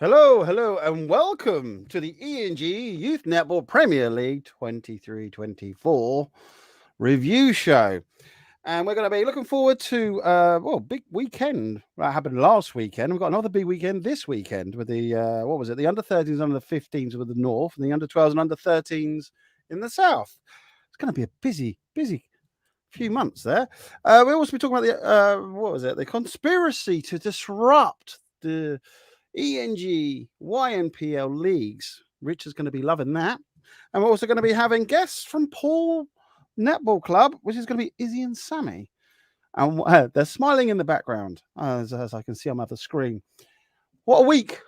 Hello, hello, and welcome to the ENG Youth Netball Premier League 23-24 Review Show. And we're going to be looking forward to, big weekend that happened last weekend. We've got another big weekend this weekend with the, the under-13s, under-15s with the North, and the under-12s and under-13s in the South. It's going to be a busy few months there. We'll also be talking about the conspiracy to disrupt the ENG YNPL leagues. Rich is going to be loving that. And we're also going to be having guests from Poole Netball Club, which is going to be Izzy and Sammy. And they're smiling in the background, as I can see on the screen. What a week.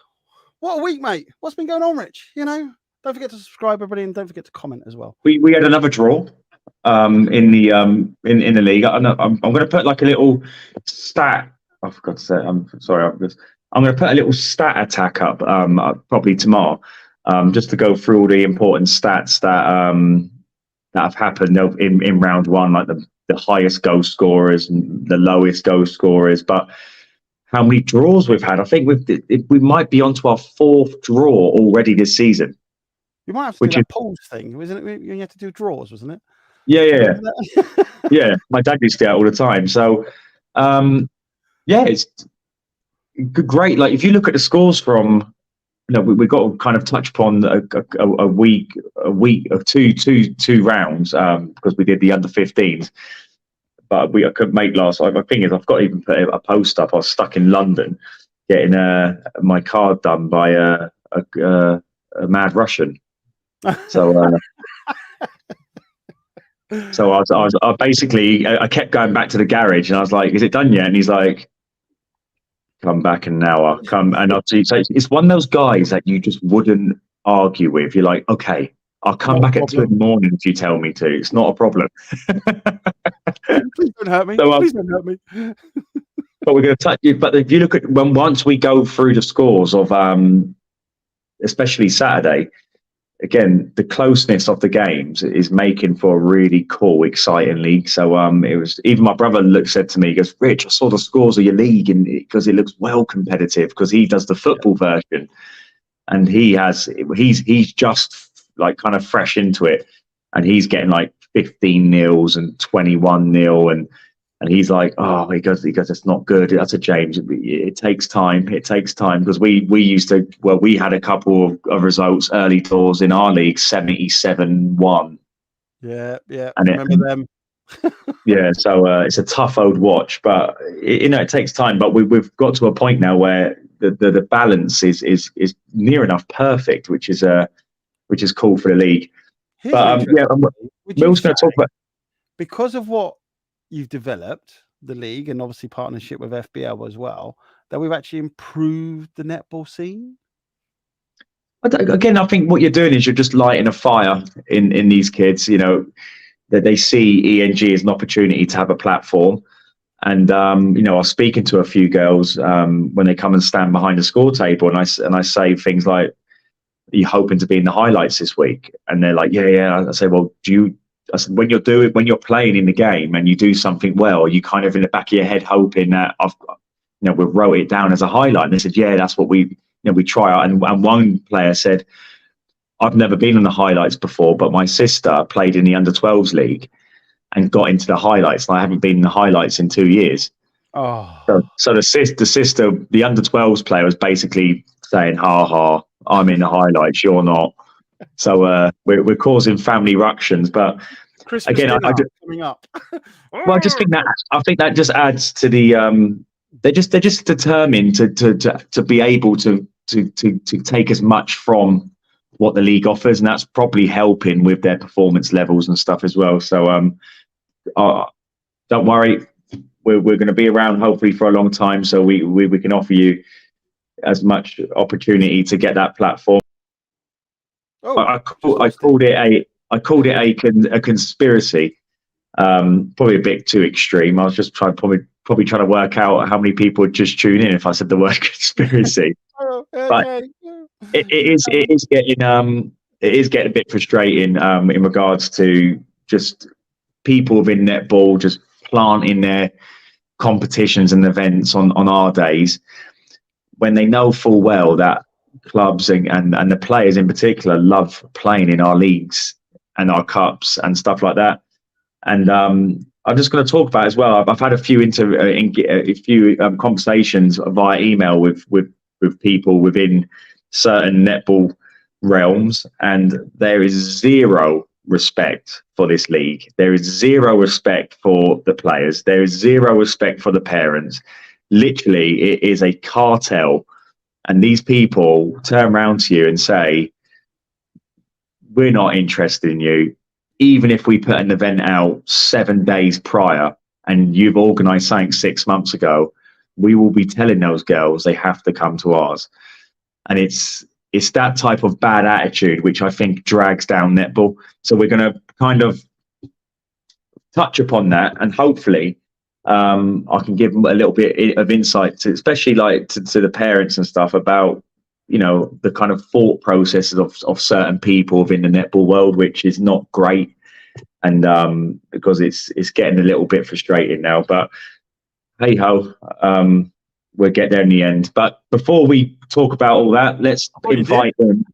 What a week, mate. What's been going on, Rich? You know, don't forget to subscribe, everybody, and don't forget to comment as well. We had another draw in the league. I'm going to put like a little stat. I forgot to say. I'm sorry. I'm going to put a little stat attack up probably tomorrow, just to go through all the important stats that have happened in round one, like the highest goal scorers and the lowest goal scorers, but how many draws we've had. I think we might be onto our fourth draw already this season. You might have to do that polls thing, wasn't it? You had to do draws, wasn't it? Yeah. Yeah, my dad used to do it all the time. So, it's great. Like if you look at the scores from, we got to kind of touch upon a week of two rounds because we did the under 15s, but I couldn't make last. My thing is, I've got to even put a post up. I was stuck in London getting my card done by a mad Russian. So. So I basically kept going back to the garage and I was like, "Is it done yet?" And he's like, "Come back in an hour." And I'll see. So it's one of those guys that you just wouldn't argue with. You're like, "Okay, I'll come back at 2 in the morning if you tell me to. It's not a problem." Please don't hurt me. Please don't hurt me. But we're going to touch you. But if you look at once we go through the scores of especially Saturday. Again, the closeness of the games is making for a really cool, exciting league. So it was even my brother said to me, he goes, "Rich, I saw the scores of your league because it looks well competitive because he does the football version, and he's just like kind of fresh into it, and he's getting like 15-0 and 21-0 and he's like, oh, he goes, it's not good. That's a James. It takes time. It takes time because we used to. Well, we had a couple of results early doors in our league, 77-1. Yeah. And I remember them. Yeah, so it's a tough old watch, but it takes time. But we've got to a point now where the balance is near enough perfect, which is cool for the league. But we're also going to talk about because of what you've developed the league and obviously partnership with FBL as well, that we've actually improved the netball scene. Again, I think what you're doing is you're just lighting a fire in these kids, that they see ENG as an opportunity to have a platform. And, I was speaking to a few girls when they come and stand behind the score table and I say things like, "Are you hoping to be in the highlights this week?" And they're like, yeah. I say, well, when you're playing in the game and you do something well, you kind of in the back of your head hoping that we wrote it down as a highlight. And they said, yeah, that's what we try out. And one player said, "I've never been in the highlights before, but my sister played in the under 12s league and got into the highlights. And I haven't been in the highlights in 2 years." Oh, so the sister, the under 12s player was basically saying, "Ha, I'm in the highlights, you're not." So we're causing family ructions, but Christmas again, coming up. Well, I think that just adds to the. They're just determined to be able to take as much from what the league offers, and that's probably helping with their performance levels and stuff as well. So don't worry, we're going to be around hopefully for a long time, so we can offer you as much opportunity to get that platform. I called it a conspiracy. Probably a bit too extreme. I was just probably trying to work out how many people would just tune in if I said the word conspiracy. But it is getting a bit frustrating in regards to just people within netball just planting their competitions and events on our days when they know full well that clubs and the players in particular love playing in our leagues and our cups and stuff like that. And I'm just going to talk about it as well. I've had a few conversations via email with people within certain netball realms, and there is zero respect for this league. There is zero respect for the players. There is zero respect for the parents. Literally, it is a cartel. And these people turn around to you and say, we're not interested in you. Even if we put an event out 7 days prior and you've organised something 6 months ago, we will be telling those girls they have to come to ours. And it's that type of bad attitude which I think drags down netball. So we're going to kind of touch upon that, and hopefully I can give them a little bit of insight to, especially like to the parents and stuff, about, you know, the kind of thought processes of certain people within the netball world, which is not great. And because it's getting a little bit frustrating now, but hey ho, we'll get there in the end. But before we talk about all that, let's invite them.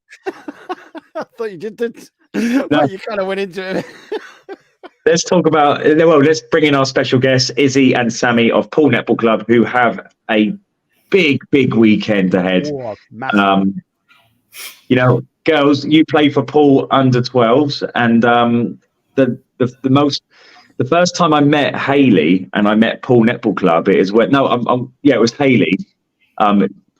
I thought you did. Well, you kind of went into it. Let's talk about, well, let's bring in our special guests, Izzy and Sammy of Poole Netball Club, who have a big weekend ahead. Oh, you know, girls, you play for Poole under 12s, and the first time I met Hayley and I met Poole Netball Club, it was Hayley.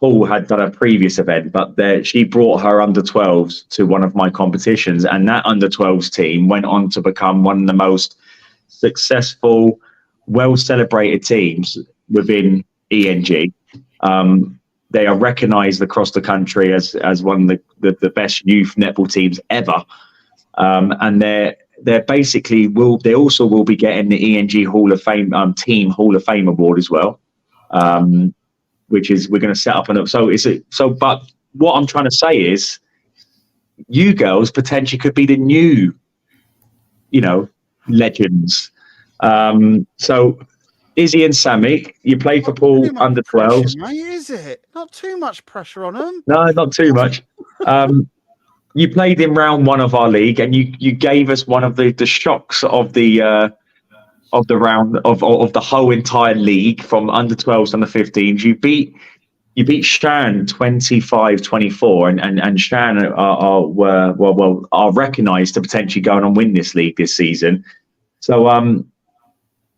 Poole had done a previous event, but she brought her under 12s to one of my competitions, and that under 12s team went on to become one of the most successful, well celebrated teams within ENG. They are recognised across the country as one of the best youth netball teams ever, and they're basically they also will be getting the ENG Hall of Fame Team Hall of Fame award as well. Which is, we're going to set up but what I'm trying to say is, you girls potentially could be the new, you know, legends. So Izzy and Sammy, you play for Poole under 12s. Is it not too much pressure on them? No, not too much. You played in round 1 of our league, and you gave us one of the shocks of the round of the whole entire league, from under 12s and the 15s. You beat Shan 25-24, and Shan are recognised to potentially go on and win this league this season. So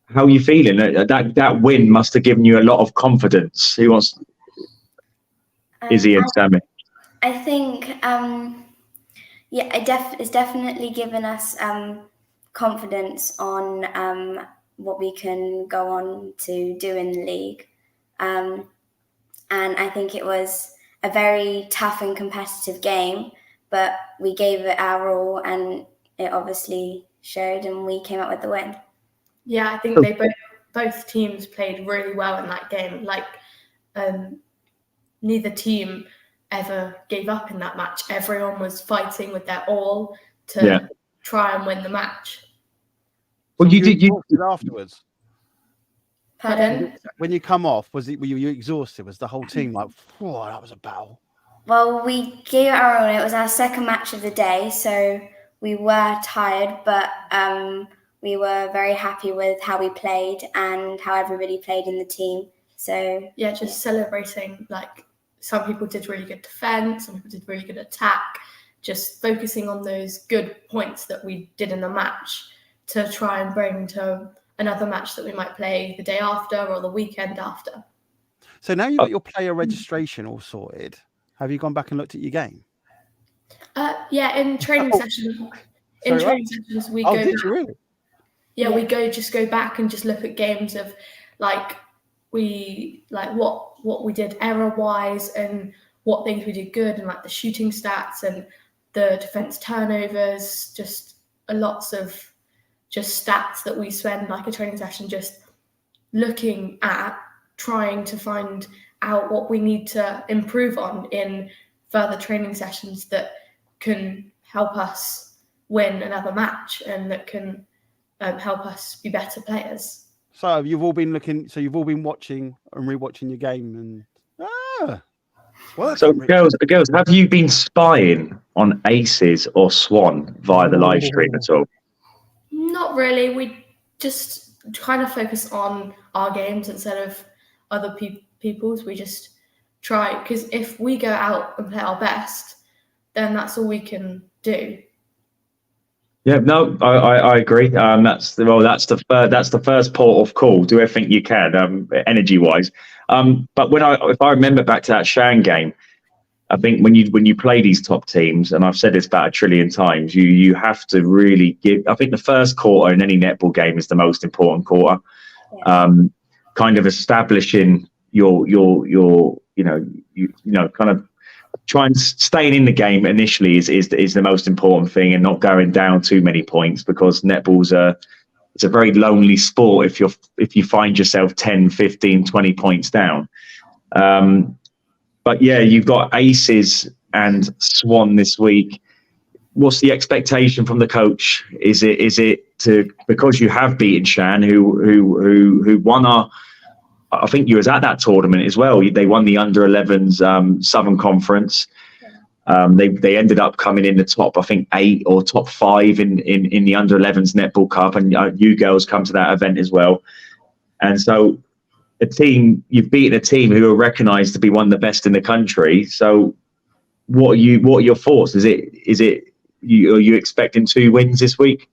how are you feeling? That win must have given you a lot of confidence. Who wants? Izzy and Sammy. I think it's definitely given us confidence on what we can go on to do in the league, and I think it was a very tough and competitive game, but we gave it our all, and it obviously showed, and we came out with the win. Yeah, I think they both teams played really well in that game. Like, neither team ever gave up in that match. Everyone was fighting with their all to try and win the match. Well, you did afterwards. Pardon? When you come off, were you exhausted? Was the whole team like, whoa, that was a battle? Well, we gave it our all. It was our second match of the day, so we were tired, but we were very happy with how we played and how everybody played in the team. So yeah, just celebrating. Like, some people did really good defense, some people did really good attack. Just focusing on those good points that we did in the match to try and bring to another match that we might play the day after or the weekend after. So now you've got your player registration all sorted. Have you gone back and looked at your game? Yeah, in training sessions. In training sessions, we go. Did you really? Yeah, we go back and just look at games of what we did error-wise and what things we did good, and like the shooting stats and the defense turnovers, just lots of just stats that we spend like a training session just looking at, trying to find out what we need to improve on in further training sessions that can help us win another match and that can help us be better players. So you've all been watching and rewatching your game, and So, girls, have you been spying on Aces or Swan via the live stream at all? Not really. We just kind of focus on our games instead of other people's. We just try, because if we go out and play our best, then that's all we can do. Yeah, no, I agree. That's the first port of call. Do everything you can, energy wise. But if I remember back to that Shan game, I think when you play these top teams, and I've said this about 1 trillion times, you have to really give. I think the first quarter in any netball game is the most important quarter. Yeah. Kind of establishing your kind of trying staying in the game initially is the most important thing, and not going down too many points, because netball's it's a very lonely sport if you find yourself 10, 15, 20 points down. But yeah, you've got Aces and Swan this week. What's the expectation from the coach? Is it to, because you have beaten Shan, who won I think you was at that tournament as well. They won the under 11s Southern Conference. They ended up coming in the top, I think 8 or top 5 in the under 11s Netball Cup, and you girls come to that event as well. And so you've beaten a team who are recognised to be one of the best in the country. So what are your thoughts? Are you expecting 2 wins this week?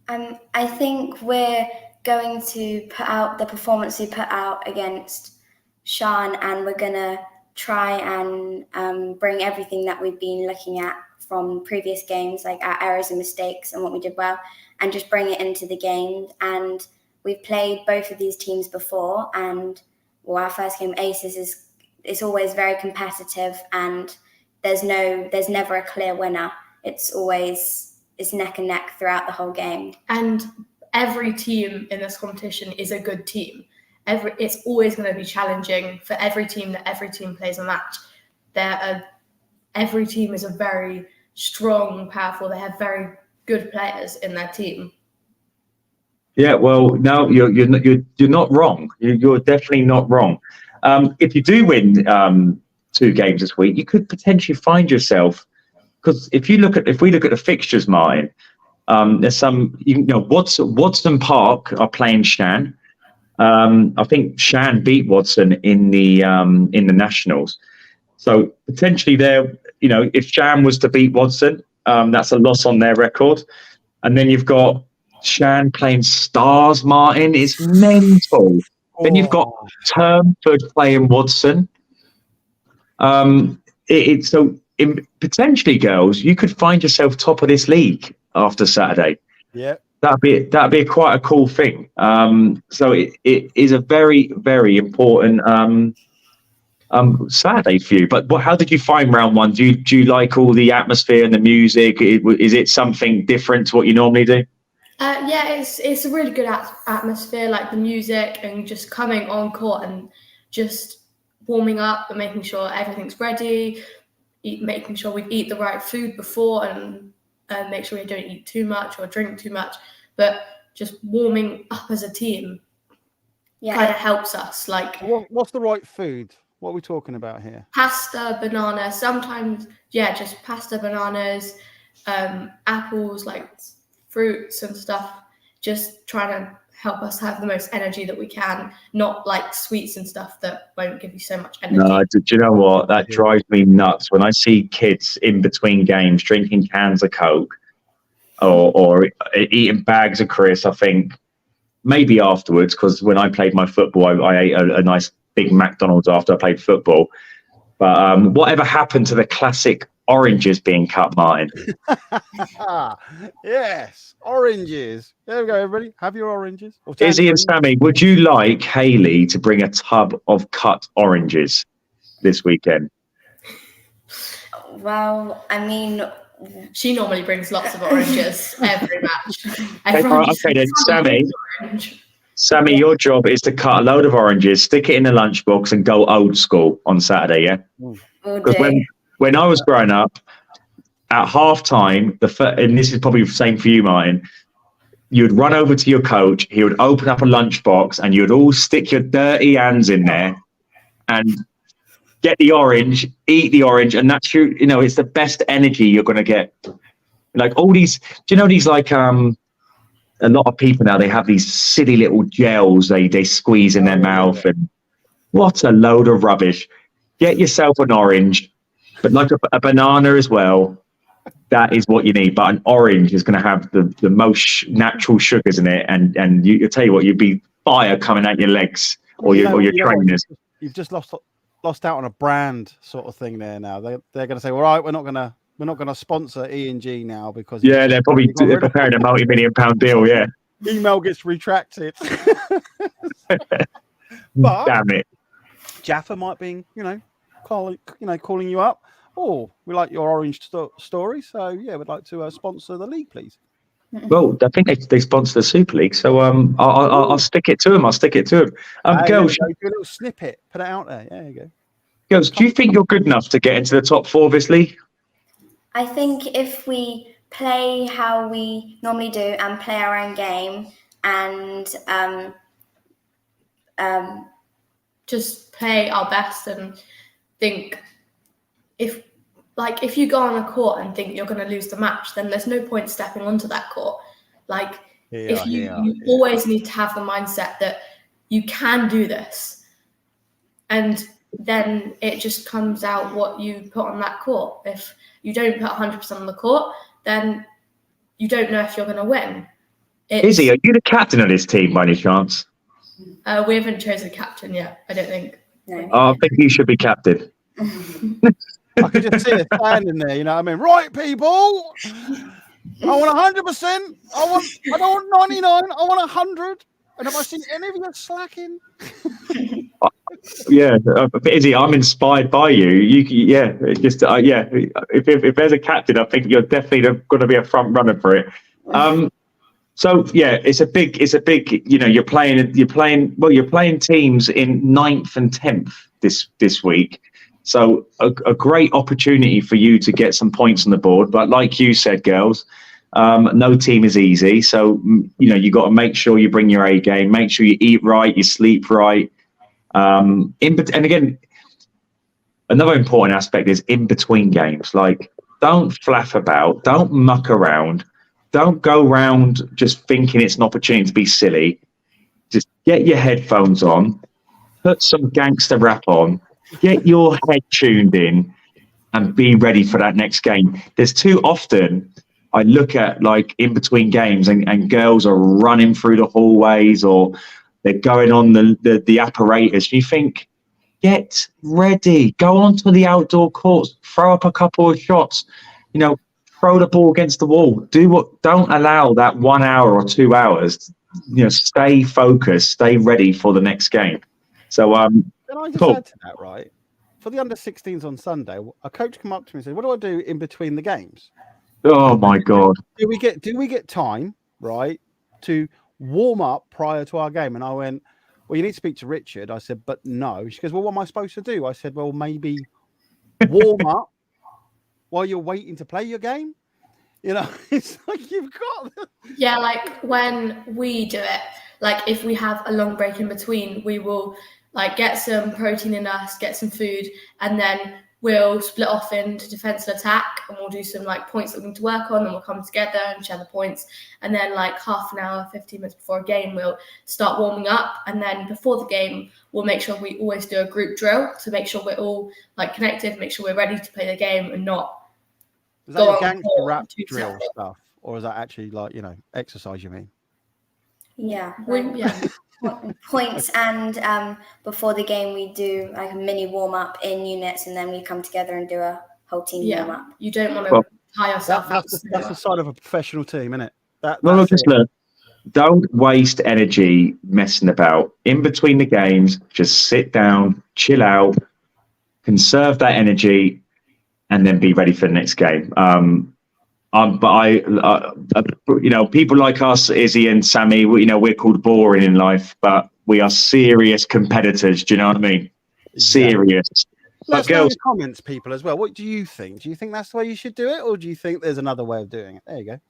I think we're going to put out the performance we put out against Shan, and we're going to try and bring everything that we've been looking at from previous games, like our errors and mistakes and what we did well, and just bring it into the game. And we've played both of these teams before, and our first game, Aces, is always very competitive, and there's never a clear winner. It's neck and neck throughout the whole game. And every team in this competition is a good team. It's always going to be challenging for every team plays a match. Every team is a very strong, powerful. They have very good players in their team. Yeah, well, no, you're not wrong. You're definitely not wrong. If you do win 2 games this week, you could potentially find yourself, because if we look at the fixtures, Martin, there's some, Watson Park are playing Shan. I think Shan beat Watson in the nationals. So potentially if Shan was to beat Watson, that's a loss on their record. And then you've got Shan playing Stars, Martin. It's mental. Then you've got Turnford playing Watson. Potentially, girls, you could find yourself top of this league after Saturday. Yeah, that'd be quite a cool thing. So it is a very, very important Saturday for you. But how did you find round 1? Do you like all the atmosphere and the music? Is it something different to what you normally do? Yeah, it's a really good atmosphere, like the music and just coming on court and just warming up and making sure everything's ready, making sure we eat the right food before, and make sure we don't eat too much or drink too much, but just warming up as a team kind of helps us. Like, what's the right food? What are we talking about here? Pasta, banana, sometimes, just pasta, bananas, apples, like fruits and stuff, just trying to help us have the most energy that we can, not like sweets and stuff that won't give you so much energy. No, do you know what? That drives me nuts when I see kids in between games drinking cans of Coke or eating bags of crisps. I think maybe afterwards, because when I played my football, I ate a nice big McDonald's after I played football. But whatever happened to the classic oranges being cut, Martin? Yes, oranges. There we go, everybody. Have your oranges. Izzy and Sammy, would you like Hayley to bring a tub of cut oranges this weekend? Well, I mean, she normally brings lots of oranges every match. Okay, then, Sammy, your job is to cut a load of oranges, stick it in the lunchbox, and go old school on Saturday, yeah? Because when I was growing up, at half time, and this is probably the same for you, Martin, you would run over to your coach, he would open up a lunchbox, and you would all stick your dirty hands in there and get the orange, eat the orange, and that's it's the best energy you're going to get. Like all these, do you know these like a lot of people now, they have these silly little gels they squeeze in their mouth, and what a load of rubbish. Get yourself an orange, but like a banana as well. That is what you need. But an orange is going to have the most natural sugars in it, and I'll tell you what, you'd be fire coming out your legs or your trainers. You've just lost out on a brand sort of thing there. Now they're going to say, all right, we're not going to sponsor ENG now because they're preparing a multi-million-pound deal. Yeah, email gets retracted. But damn it, Jaffa might be calling you up. Oh, we like your orange story, so yeah, we'd like to sponsor the league, please. Well, I think they sponsor the Super League, so I'll stick it to them. Girls, do a little snippet, put it out there. Yeah, there you go. Girls, do you think you're good enough to get into the top 4 of this league? I think if we play how we normally do and play our own game and just play our best and think if you go on a court and think you're going to lose the match, then there's no point stepping onto that court. You always need to have the mindset that you can do this, and then it just comes out what you put on that court. If you don't put 100% on the court, then you don't know if you're going to win. Izzy, are you the captain of this team by any chance? We haven't chosen a captain yet, I don't think. No. I think you should be captain. I could just see it standing there, you know what I mean? Right, people, I want 100%. I don't want 99. I want 100. And have I seen any of you slacking? Yeah, Izzy, I'm inspired by you. If there's a captain, I think you're definitely going to be a front runner for it. So yeah, it's a big. You're playing teams in 9th and 10th this week. So a great opportunity for you to get some points on the board. But like you said, girls, no team is easy. So, you got to make sure you bring your A game, make sure you eat right, you sleep right. And again, another important aspect is in between games. Like, don't flaff about, don't muck around, don't go around just thinking it's an opportunity to be silly. Just get your headphones on, put some gangster rap on, get your head tuned in, and be ready for that next game. There's too often I look at in between games and girls are running through the hallways or they're going on the apparatus. You think, get ready, go onto the outdoor courts, throw up a couple of shots, throw the ball against the wall. Don't allow that 1 hour or 2 hours. Stay focused, stay ready for the next game. So Can I just add to that, right? For the under-16s on Sunday, a coach came up to me and said, "What do I do in between the games?" Oh my God! Do we get time, right, to warm up prior to our game? And I went, "Well, you need to speak to Richard." I said, "But no." She goes, "Well, what am I supposed to do?" I said, "Well, maybe warm up while you're waiting to play your game." It's like you've got. Yeah, like when we do it, if we have a long break in between, we will get some protein in us, get some food, and then we'll split off into defense and attack, and we'll do some points that we need to work on, and we'll come together and share the points. And then half an hour, 15 minutes before a game, we'll start warming up. And then before the game, we'll make sure we always do a group drill to make sure we're all connected, make sure we're ready to play the game and not. Is that your gangster rap drill stuff, or is that actually exercise? You mean? Yeah. Yeah. Points, and before the game we do a mini warm-up in units, and then we come together and do a whole team warm-up. You don't want to tie yourself up. That's the side of a professional team, isn't it? Look, don't waste energy messing about. In between the games, just sit down, chill out, conserve that energy, and then be ready for the next game. People like us, Izzy and Sammy, we're called boring in life, but we are serious competitors. Do you know what I mean? Exactly. Serious. Let's know in the comments, people, as well. What do you think? Do you think that's the way you should do it, or do you think there's another way of doing it? There you go.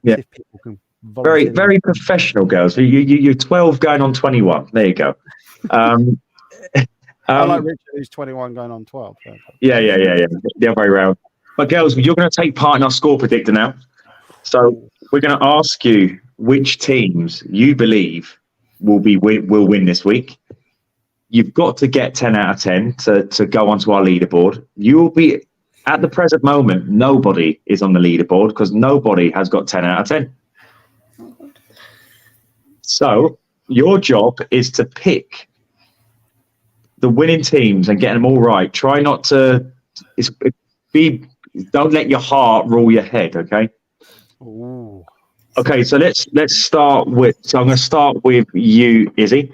Yeah. If people can very, very professional girls. You're 12 going on 21. There you go. Unlike Richard, who's 21 going on 12. Yeah. The other way around. But girls, you're going to take part in our score predictor now. So we're going to ask you which teams you believe will win this week. You've got to get 10 out of 10 to go onto our leaderboard. You will be, at the present moment, nobody is on the leaderboard because nobody has got 10 out of 10. So your job is to pick the winning teams and get them all right. Try not to don't let your heart rule your head, okay? Ooh. Okay, so let's start with. So I'm going to start with you, Izzy.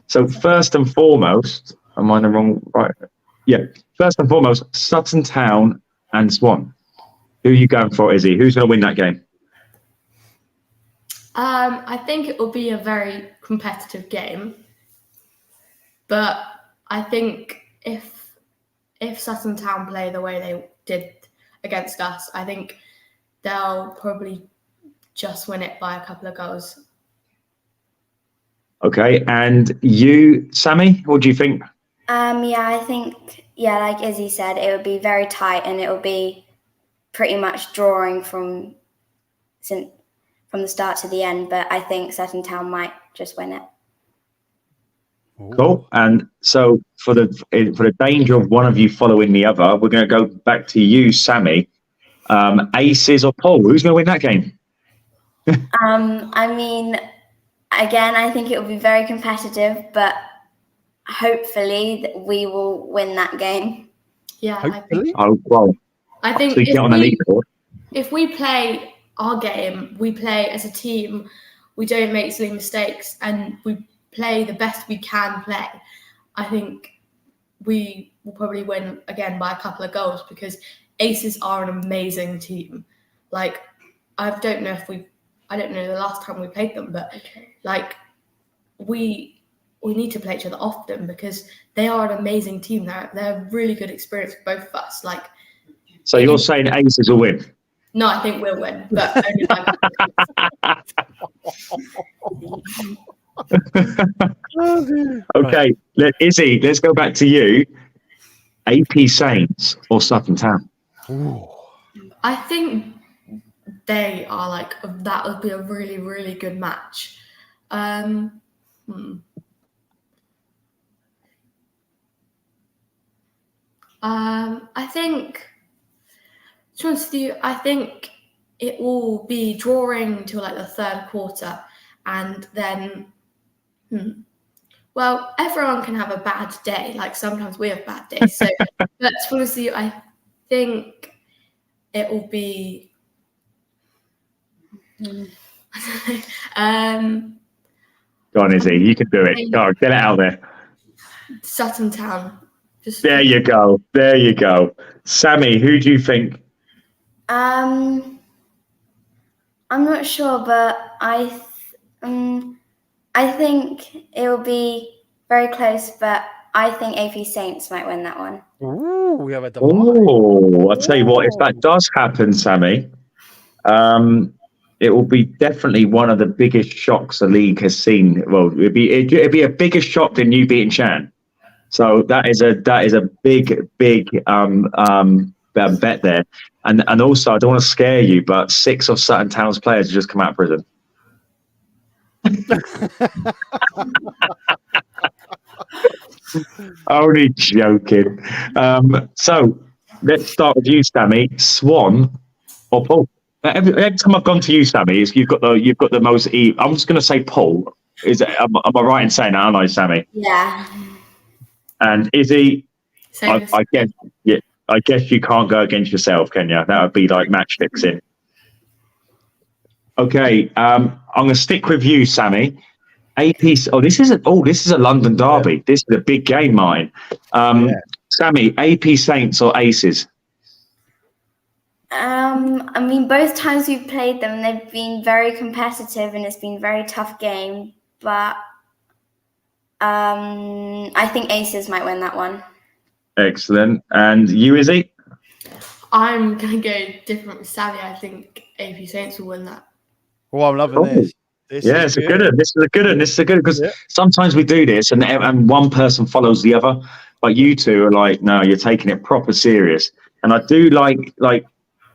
So first and foremost, am I in the wrong? Right. Yeah. First and foremost, Sutton Town and Swan. Who are you going for, Izzy? Who's going to win that game? I think it will be a very competitive game, but I think if Sutton Town play the way they did against us, I think they'll probably just win it by a couple of goals. Okay, and you, Sammy, what do you think? I think, like Izzy said, it would be very tight and it will be pretty much drawing from the start to the end, but I think Sutton Town might just win it. Cool. And so for the danger of one of you following the other, we're going to go back to you, Sammy. Aces or Poole? Who's going to win that game? I mean, again, I think it will be very competitive, but hopefully we will win that game. Yeah, Hopefully. I think so get on the leaderboard. If we play our game, we play as a team, we don't make silly mistakes, and we play the best we can play, I think we will probably win again by a couple of goals because Aces are an amazing team. Like, I don't know the last time we played them, but like we need to play each other often because they are an amazing team. They're a really good experience for both of us. Like, so you're saying Aces will win? No, I think we'll win, but only by Okay, Izzy, let's go back to you. AP Saints or Sutton Town? Ooh. I think they are that would be a really, really good match. I think, to be honest with you, I think it will be drawing till like the third quarter, and then, well, everyone can have a bad day. Like sometimes we have bad days. So, but to be honest with you, I think it will be. Go on, Izzy. You can do it. Go on, get it out there. Sutton Town. There you go. There you go. Sammy, who do you think? I'm not sure, but I think it will be very close, but I think AP Saints might win that one. Ooh, we have a divide. Oh, I'll tell you what, if that does happen, Sammy, it will be definitely one of the biggest shocks the league has seen. Well, it'd be a bigger shock than you beating Chan. So that is a big bet there. And also, I don't want to scare you, but 6 of Sutton Town's players have just come out of prison. Only joking. So let's start with you, Sammy. Swan or Poole? Every time I've gone to you, Sammy, you've got the most. I'm just going to say Poole. Am I right in saying that, aren't I, Sammy? Yeah. And Izzy, I guess you can't go against yourself, can you? That would be like match fixing. Okay, I'm going to stick with you, Sammy. AP. Oh, this is a London derby. Yeah. This is a big game, mine. Sammy, AP Saints or Aces? I mean, both times we've played them, they've been very competitive and it's been a very tough game. But I think Aces might win that one. Excellent. And you, Izzy? I'm going to go different with Sammy. I think AP Saints will win that. Oh, I'm loving this. It's a good one. This is a good one. Because sometimes we do this and one person follows the other. But you two are like, no, you're taking it proper serious. And I do like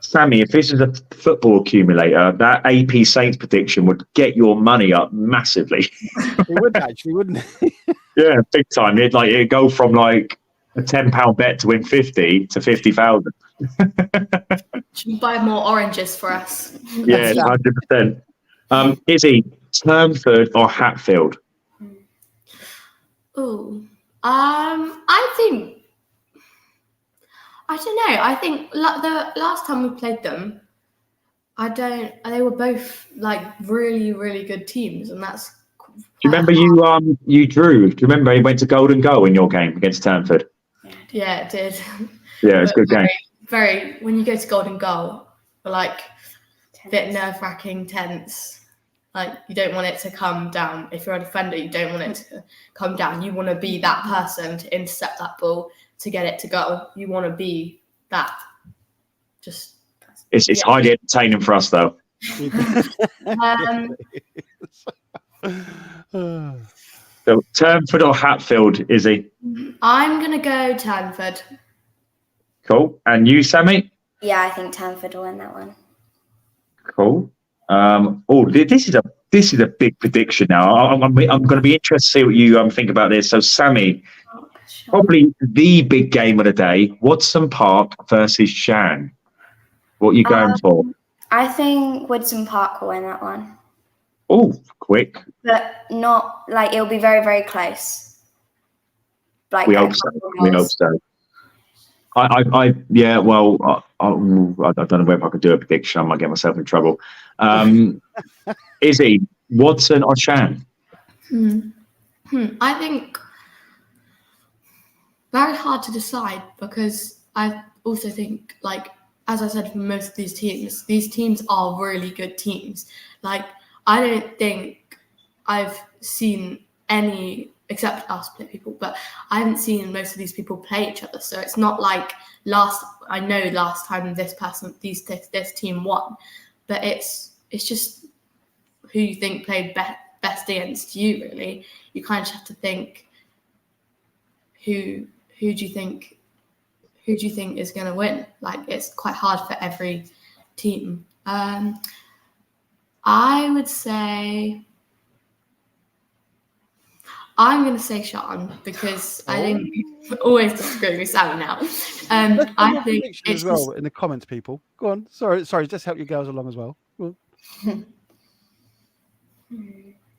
Sammy, if this is a football accumulator, that AP Saints prediction would get your money up massively. It would actually, wouldn't it? Yeah, big time. It'd go from like a £10 bet to win 50 to 50,000. Should you buy more oranges for us? Yeah, 100%. Izzy, Turnford or Hatfield? Oh, I don't know. I think the last time we played them, they were both like really, really good teams, and that's. Do you remember you drew? Do you remember you went to Golden Goal in your game against Turnford? Yeah, it did. Yeah, it's a good game. Very. When you go to Golden Goal, like a bit nerve-wracking, tense. Like you don't want it to come down. If you're a defender, you don't want it to come down. You want to be that person to intercept that ball to get it to go. You want to be that. Just. It's highly entertaining for us, though. So Turnford or Hatfield, Izzy? I'm gonna go Turnford. Cool. And you, Sammy? Yeah, I think Turnford will win that one. Cool. This is a big prediction now. I'm going to be interested to see what you think about this. So, Sammy, probably the big game of the day: Watson Park versus Shan. What are you going for? I think Woodson Park will win that one. Oh, quick! But not like it'll be very, very close. Like we hope so. We hope so. I don't know whether I could do a prediction. I might get myself in trouble. Izzy, Watson or Shan? I think very hard to decide because I also think, like, as I said, for most of these teams are really good teams. Like, I don't think I've seen any, except us play people, but I haven't seen most of these people play each other. So it's not like last time this team won, but it's just who you think played best against you. Really, you kind of just have to think who do you think is going to win. Like, it's quite hard for every team. I would say. I'm going to say Sean because I think people always disagree with Sammy now. I think it's as well in the comments, people. Go on. Sorry. Just help you girls along as well. Go on.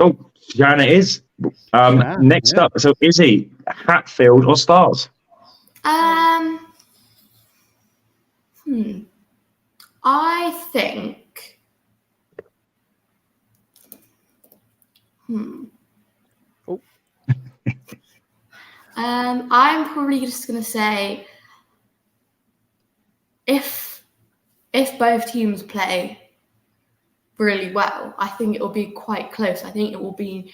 Oh, Jan it is. Next up, so Izzy, Hatfield or Stars? I think. I'm probably just going to say if both teams play really well, I think it will be quite close. I think it will be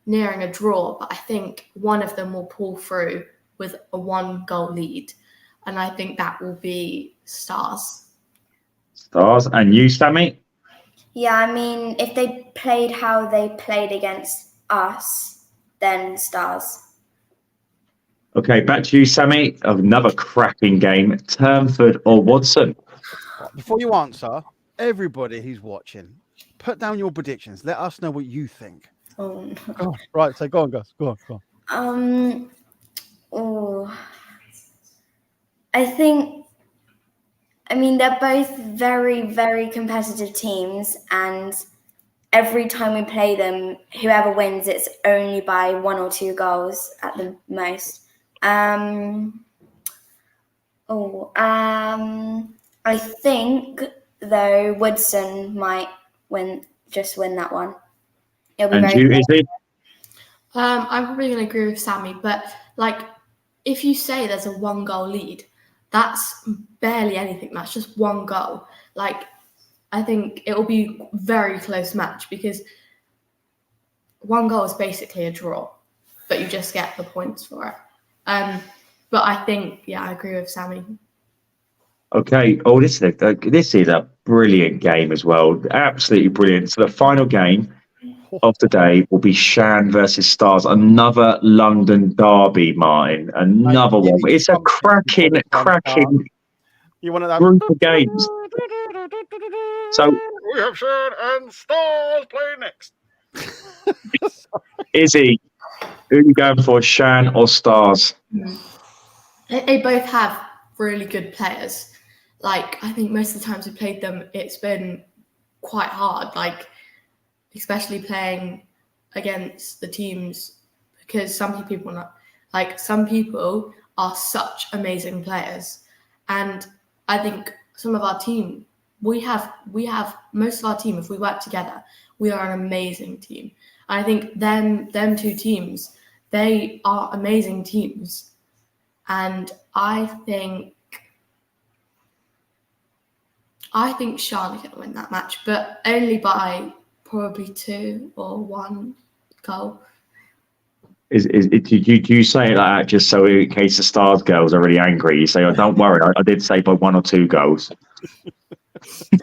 nearing a draw, but I think one of them will pull through with a 1-goal lead, and I think that will be Stars. Stars. And you, Sammy? Yeah, I mean, if they played how they played against us, then Stars. Okay, back to you, Sammy. Another cracking game. Turnford or Watson? Before you answer, everybody who's watching, put down your predictions. Let us know what you think. Oh, no. Oh, right, so go on, guys. Go on. I mean, they're both very, very competitive teams, and every time we play them, whoever wins, it's only by 1 or 2 goals at the most. I think though Woodson might win that one. It'll be and very you, Izzy? I'm probably going to agree with Sammy, but like, if you say there's a 1-goal lead, that's barely anything. That's just 1 goal. Like, I think it will be a very close match because 1 goal is basically a draw, but you just get the points for it. But I think, I agree with Sammy. Okay. Oh, this is a brilliant game as well. Absolutely brilliant. So the final game, of the day will be Shan versus Stars, another London derby, Martin. Another one. It's a cracking You want to group of games. So we have Shan and Stars playing next. Izzy, who are you going for, Shan or Stars? They both have really good players. Like, I think most of the times we played them, it's been quite hard, like, especially playing against the teams, because some people are such amazing players. And I think some of our team, we have most of our team, if we work together, we are an amazing team. I think them two teams, they are amazing teams. And I think Shan are going to win that match, but only by probably 2 or 1 goal. Do you say it like that just so in case the Stars girls are really angry? You say, "Oh, don't worry, I did say by 1 or 2 goals."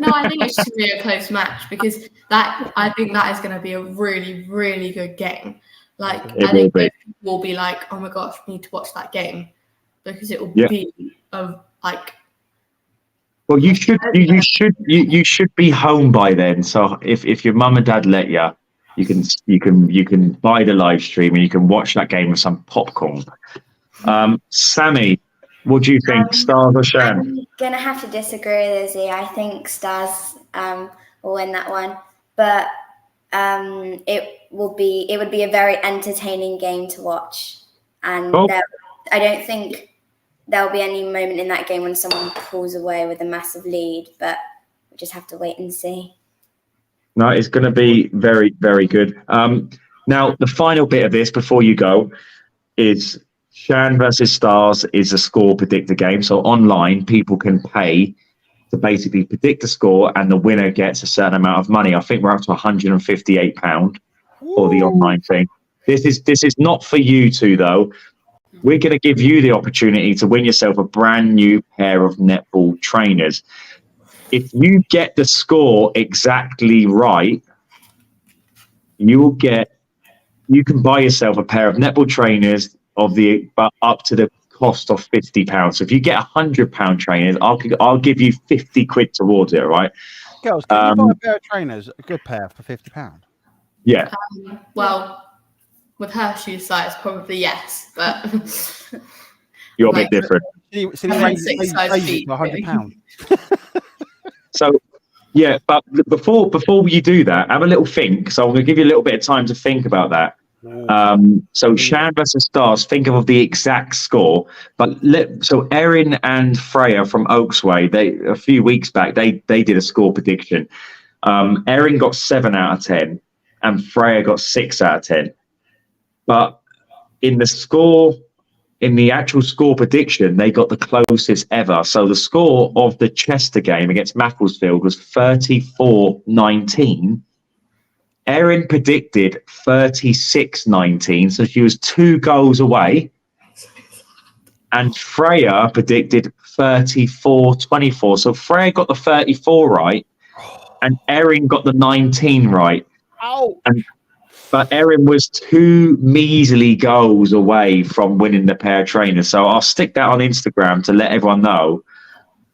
No, I think it's just going to be a close match, because I think that is going to be a really, really good game. Like, I think people will be like, "Oh my gosh, we need to watch that game," because it will be like. Well, you should be home by then. So if your mum and dad let you, you can buy the live stream and you can watch that game with some popcorn. Sammy, what do you think, Stars or Shan? I'm gonna have to disagree with Izzy. I think Stars will win that one, but it would be a very entertaining game to watch, and I don't think there'll be any moment in that game when someone pulls away with a massive lead, but we'll just have to wait and see. No, it's going to be very, very good. Now, the final bit of this before you go is Shan versus Stars is a score predictor game. So online, people can pay to basically predict the score, and the winner gets a certain amount of money. I think we're up to £158 for the online thing. This is not for you two, though. We're going to give you the opportunity to win yourself a brand new pair of netball trainers. If you get the score exactly right, you can buy yourself a pair of netball trainers but up to the cost of £50. So if you get £100 trainers, I'll give you £50 towards it. All right, girls, can you buy a pair of trainers, a good pair, for £50? Yeah. Well, with her shoe size, probably yes, but you're a bit different. So £100. So, yeah, but before you do that, have a little think. So I'm going to give you a little bit of time to think about that. So Shan versus Stars, think of the exact score. But so Erin and Freya from Oaksway, a few weeks back, they did a score prediction. Erin got 7 out of 10, and Freya got 6 out of 10. But in the actual score prediction, they got the closest ever. So the score of the Chester game against Macclesfield was 34-19. Erin predicted 36-19, so she was 2 goals away. And Freya predicted 34-24. So Freya got the 34 right, and Erin got the 19 right. Ow! But Erin was 2 measly goals away from winning the pair of trainers. So I'll stick that on Instagram to let everyone know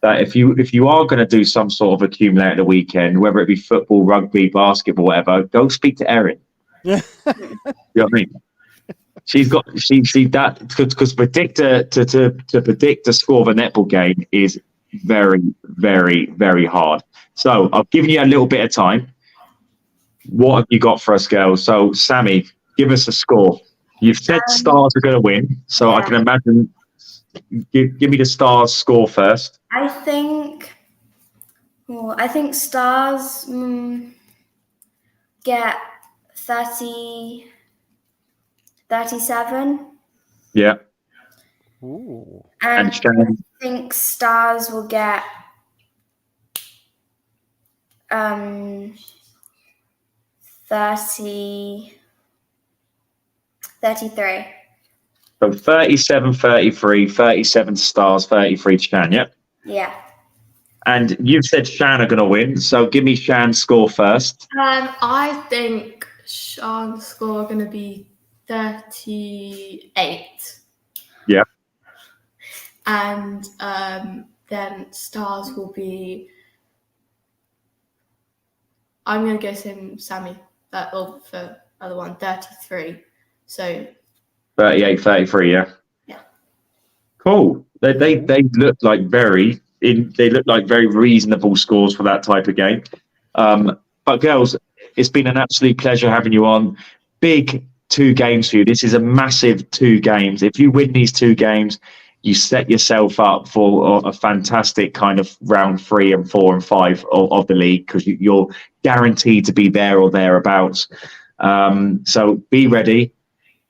that if you are going to do some sort of accumulator at the weekend, whether it be football, rugby, basketball, whatever, go speak to Erin. You know what I mean? She's got that, because to predict the score of a netball game is very, very, very hard. So I've given you a little bit of time. What have you got for us, girls? So, Sammy, give us a score. You've said Stars are going to win, so I can imagine. Give me the Stars score first. I think Stars get 37. Yeah. Ooh. And I think Stars will get 33. So 37-33, 37 to Stars, 33 to Shan, yeah? Yeah. And you've said Shan are going to win, so give me Shan's score first. I think Our score are going to be 38. Yeah. And then Stars will be. I'm going to go Sammy. Or for other one, 33. So 38, 33, yeah. Yeah. Cool. They look like very reasonable scores for that type of game. But girls, it's been an absolute pleasure having you on. Big 2 games for you. This is a massive 2 games. If you win these 2 games, you set yourself up for a fantastic kind of round 3 and 4 and 5 of the league, because you're guaranteed to be there or thereabouts. So be ready,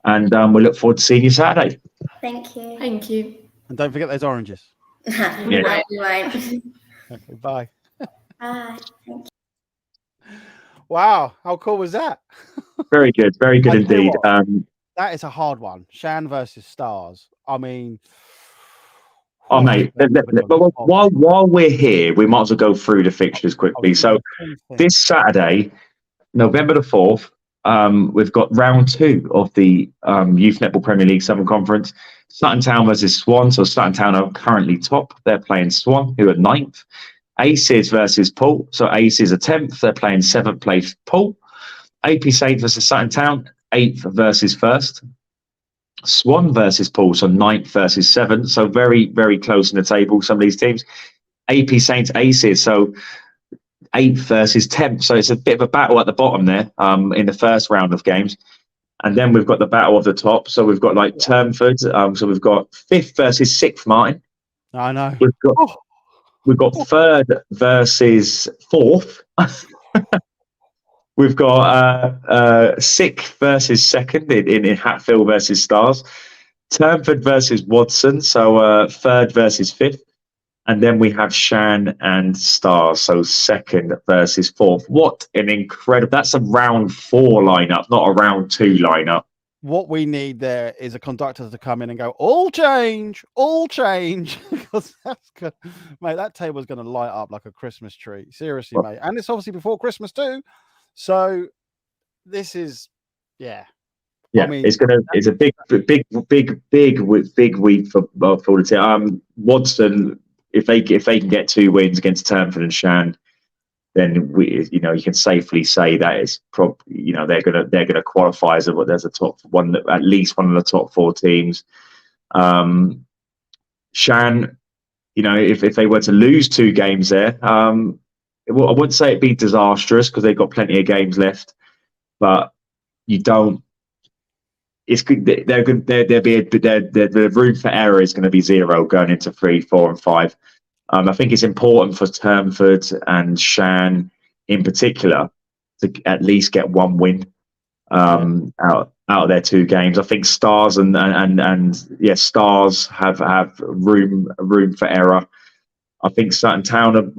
and we look forward to seeing you Saturday. Thank you. Thank you. And don't forget those oranges. We won't. Okay, bye. Bye. Thank you. Wow, how cool was that? Very good indeed. That is a hard one. Shan versus Stars. I mean, oh mate, while we're here, we might as well go through the fixtures quickly. So this Saturday, November the 4th, we've got round 2 of the Youth Netball Premier League Southern Conference. Sutton Town versus Swan. So Sutton Town are currently top. They're playing Swan, who are 9th. Aces versus Poole. So Aces are 10th. They're playing 7th place Poole. AP Saints versus Sutton Town, 8th versus 1st. Swan versus Poole, so 9th versus 7th. So very, very close in the table, some of these teams. AP Saints Aces, so 8th versus 10th. So it's a bit of a battle at the bottom there in the first round of games. And then we've got the battle of the top. So we've got like Turnford. So we've got 5th versus 6th, Martin. I know. We've got 3rd versus 4th. We've got 6th versus 2nd in Hatfield versus Stars. Turnford versus Watson, so 3rd versus 5th. And then we have Shan and Stars, so 2nd versus 4th. What an incredible... That's a round 4 lineup, not a round 2 lineup. What we need there is a conductor to come in and go, all change. Because that's good. Mate, that table's going to light up like a Christmas tree. Seriously, mate. And it's obviously before Christmas too. So this is, yeah. I mean, it's a big week for the team. Watson, if they can get 2 wins against Turnford and Shan, then you can safely say that it's probably, they're gonna qualify as there's a top one, at least one of the top 4 teams. Shan, if they were to lose 2 games there, I wouldn't say it'd be disastrous because they've got plenty of games left, but you don't. It's good. The room for error is going to be 0 going into 3, 4, and 5. I think it's important for Turnford and Shan in particular to at least get 1 win out of their 2 games. I think Stars and Stars have room for error. I think Sutton Town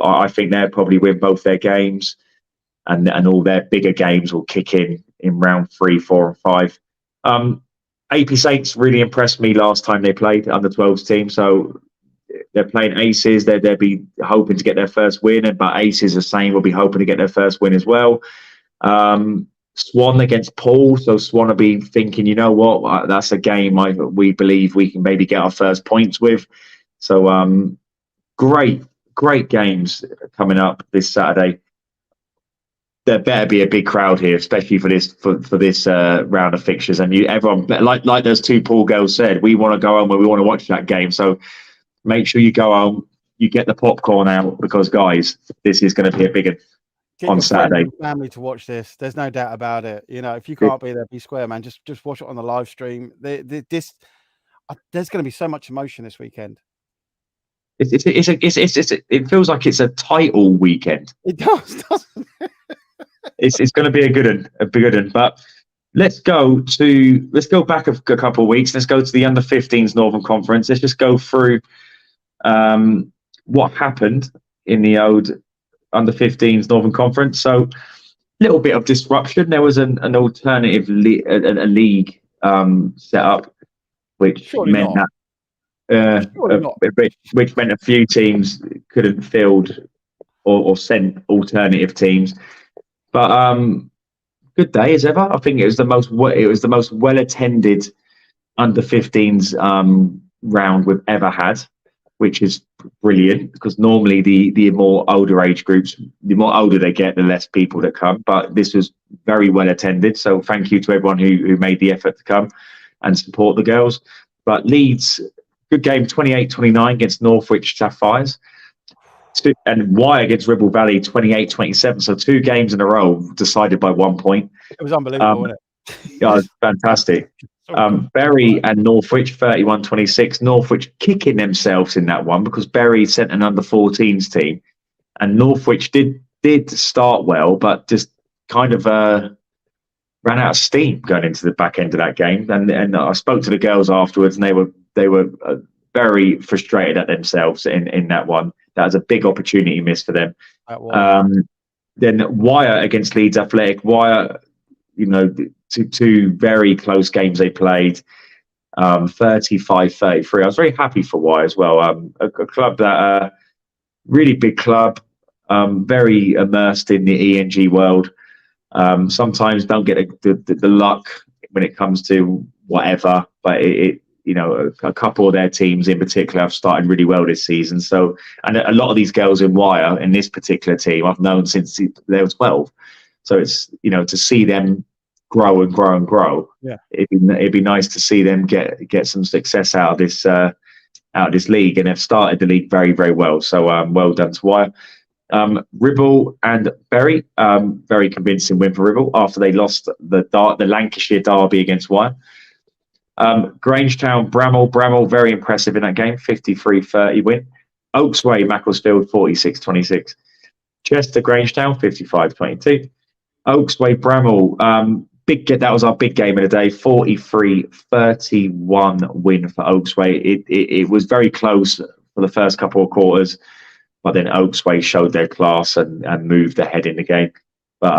I think they'll probably win both their games, and all their bigger games will kick in round 3, 4, and 5. AP Saints really impressed me last time they played under 12s team. So they're playing Aces. They'll be hoping to get their first win, but Aces the same will be hoping to get their first win as well. Swan against Poole. So Swan will be thinking, you know what, that's a game we believe we can maybe get our first points with. So great games coming up this Saturday. There better be a big crowd here, especially for this round of fixtures. And everyone, like those 2 Poole girls said, we want to go home and we want to watch that game. So make sure you go home, you get the popcorn out, because guys, this is going to be a big one on Saturday. Family to watch this. There's no doubt about it. If you can't be there, be square, man. Just watch it on the live stream. There's going to be so much emotion this weekend. It feels like it's a title weekend. It does, doesn't it? It's going to be a good one. But let's go back a couple of weeks. Let's go to the under 15s Northern Conference. Let's just go through what happened in the old under 15s Northern Conference. So a little bit of disruption. There was an alternative league set up, which meant which meant a few teams couldn't field or send alternative teams. But good day as ever. I think it was the most well attended under 15s round we've ever had, which is brilliant, because normally the more older age groups, the more older they get, the less people that come. But this was very well attended. So thank you to everyone who made the effort to come and support the girls. But Leeds, good game, 28-29 against Northwich Sapphires. And Y against Ribble Valley, 28-27. So 2 games in a row decided by 1 point. It was unbelievable, wasn't it? Yeah, fantastic. Bury and Northwich, 31-26. Northwich kicking themselves in that one, because Bury sent an under-14s team, and Northwich did start well, but just kind of ran out of steam going into the back end of that game. And I spoke to the girls afterwards, and they were very frustrated at themselves in that one. That was a big opportunity miss for them. Then Wyre against Leeds Athletic. Wyre, you know, two very close games they played, 35-33. I was very happy for Wyre as well. A club that really big club, very immersed in the ENG world. Sometimes don't get the luck when it comes to whatever, but you know, a couple of their teams in particular have started really well this season. So, and a lot of these girls in Wyre in this particular team I've known since they were 12. So it's, you know, to see them grow and grow and grow. Yeah, it'd be nice to see them get some success out of this league, and they've started the league very, very well. So well done to Wyre. Ribble and Bury, very convincing win for Ribble after they lost the Lancashire derby against Wyre. Grangetown, Bramall, very impressive in that game, 53-30 win. Oaksway, Macclesfield, 46-26. Chester, Grangetown, 55-22. Oaksway, Bramall, that was our big game of the day, 43-31 win for Oaksway. It was very close for the first couple of quarters, but then Oaksway showed their class and moved ahead in the game. But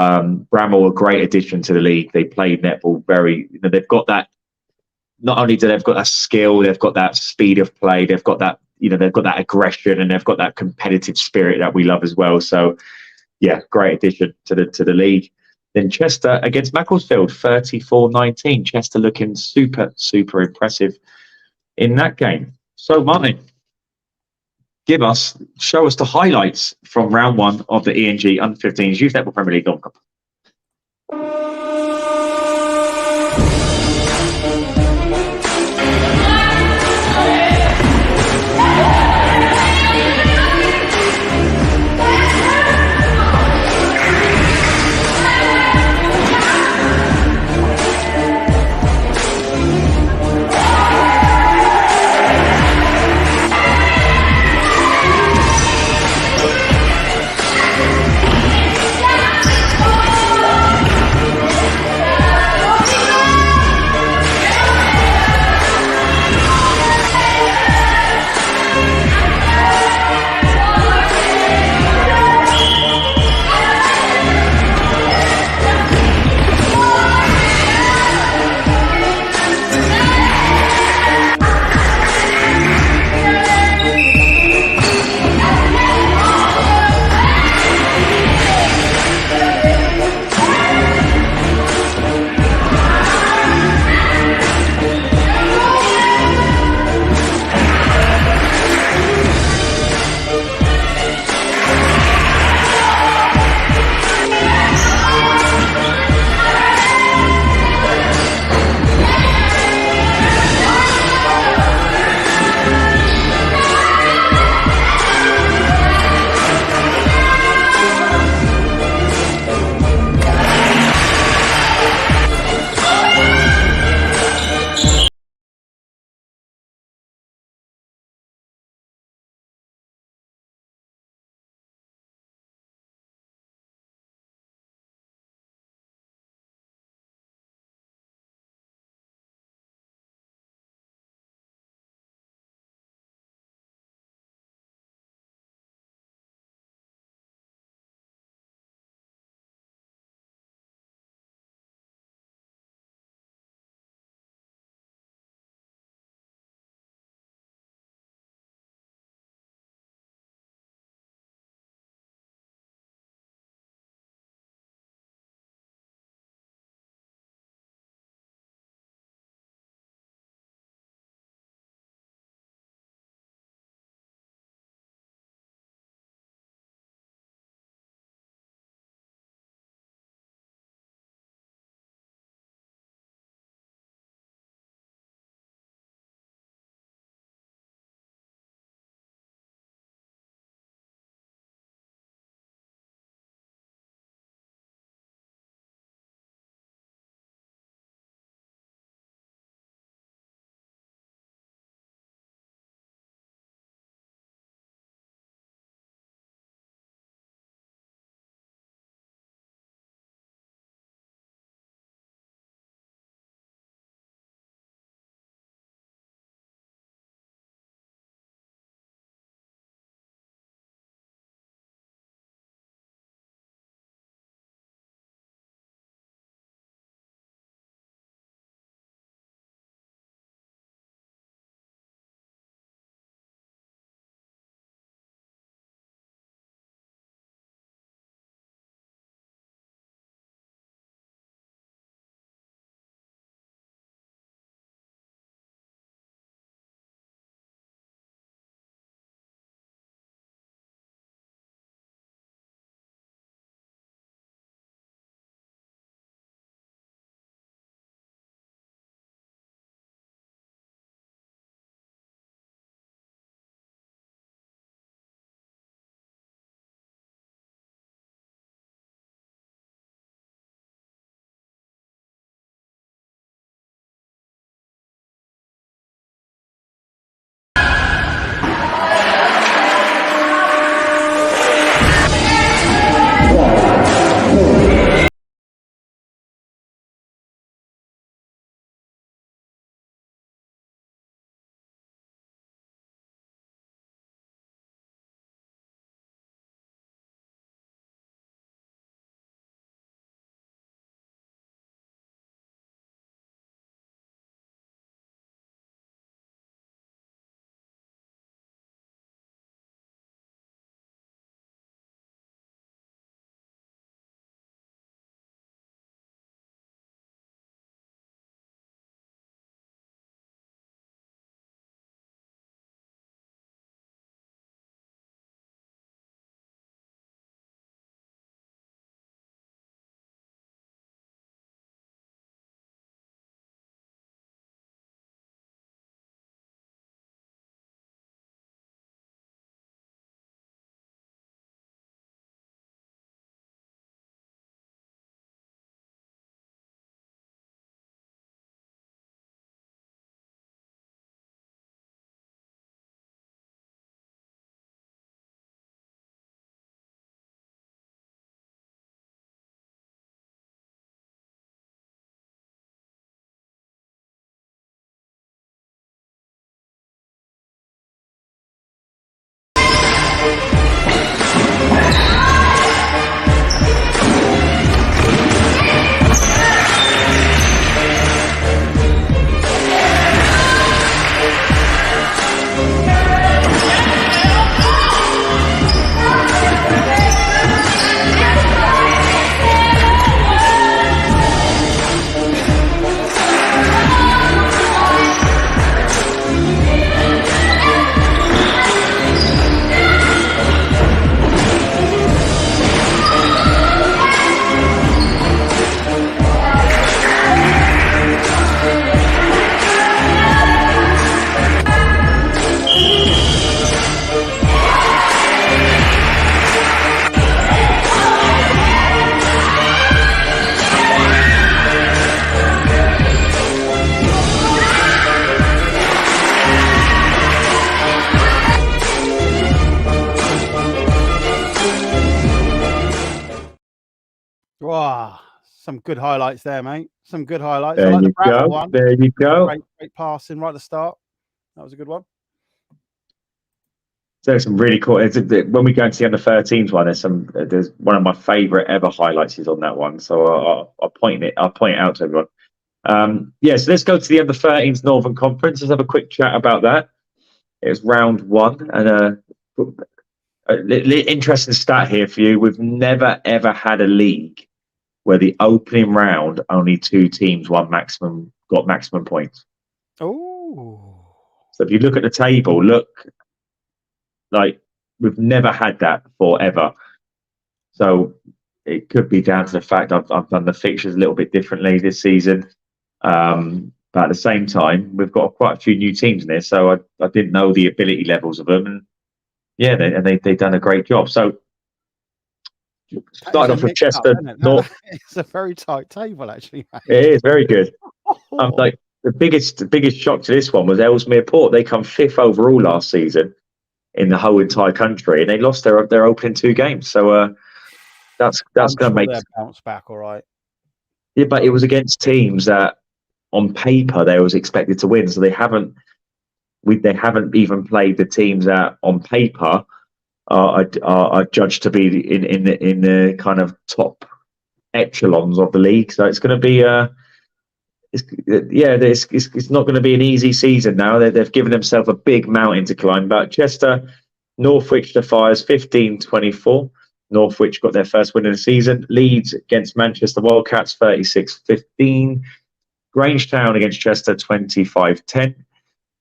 Bramall, a great addition to the league. They played netball they've got that. Not only do they've got that skill, they've got that speed of play, they've got that, you know, they've got that aggression, and they've got that competitive spirit that we love as well. So, yeah, great addition to the league. Then Chester against Macclesfield, 34-19. Chester looking super, super impressive in that game. So, Martin, show us the highlights from round 1 of the ENG Under-15s Youth Netball Premier League Northern Conference. Some good highlights there, mate. Some good highlights. There I like the you Bradford go. one. There you go. Great passing right at the start. That was a good one. So some really cool. When we go into the under-13s one, there's one of my favourite ever highlights is on that one. So I'll point it out to everyone. So let's go to the under-13s Northern Conference. Let's have a quick chat about that. It was round 1, and interesting stat here for you. We've never ever had a league where the opening round only 2 teams got maximum points. Oh. So if you look at the table, like we've never had that before ever. So it could be down to the fact I've done the fixtures a little bit differently this season. But at the same time, we've got quite a few new teams in there, so I didn't know the ability levels of them, and they've done a great job. So started off with Chester North. It's a very tight table, actually, mate. It is very good. Like the biggest shock to this one was Ellesmere Port. They come 5th overall last season in the whole entire country, and they lost their opening 2 games. So that's going to make bounce back, all right. Yeah, but it was against teams that on paper they was expected to win. So they haven't even played the teams that on paper are judged to be in the kind of top echelons of the league. So it's going to be it's not going to be an easy season now. They've given themselves a big mountain to climb. But Chester Northwich Defiers 15-24. Northwich got their first win of the season. Leeds against Manchester Wildcats 36-15. Grangetown against Chester 25-10.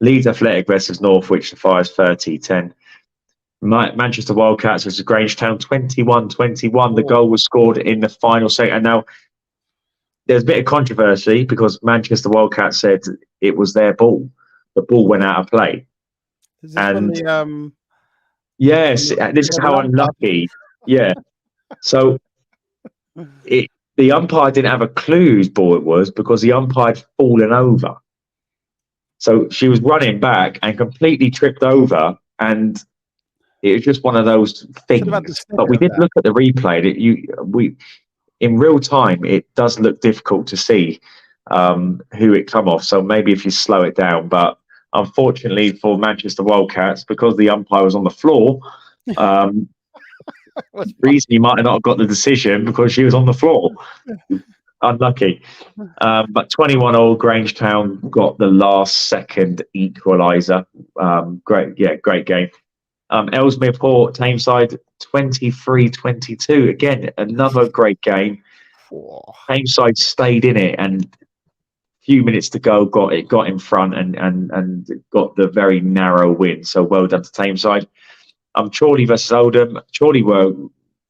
Leeds Athletic versus Northwich Defiers 30-10. Manchester Wildcats versus Grangetown 21-21. The goal was scored in the final second. And now there's a bit of controversy because Manchester Wildcats said it was their ball. The ball went out of play. Yes, this is how unlucky. Yeah. So the umpire didn't have a clue whose ball it was because the umpire had fallen over. So she was running back and completely tripped over, and it was just one of those things. But we did look at the replay. In real time, it does look difficult to see who it come off. So maybe if you slow it down. But unfortunately for Manchester Wildcats, because the umpire was on the floor, reason he might have not got the decision because she was on the floor. Unlucky. But 21-all, Grangetown got the last second equaliser. Great game. Ellesmere Port, Tameside 23-22. Again, another great game. Tameside stayed in it, and a few minutes to go, got in front and got the very narrow win. So well done to Tameside. Chorley versus Oldham. Chorley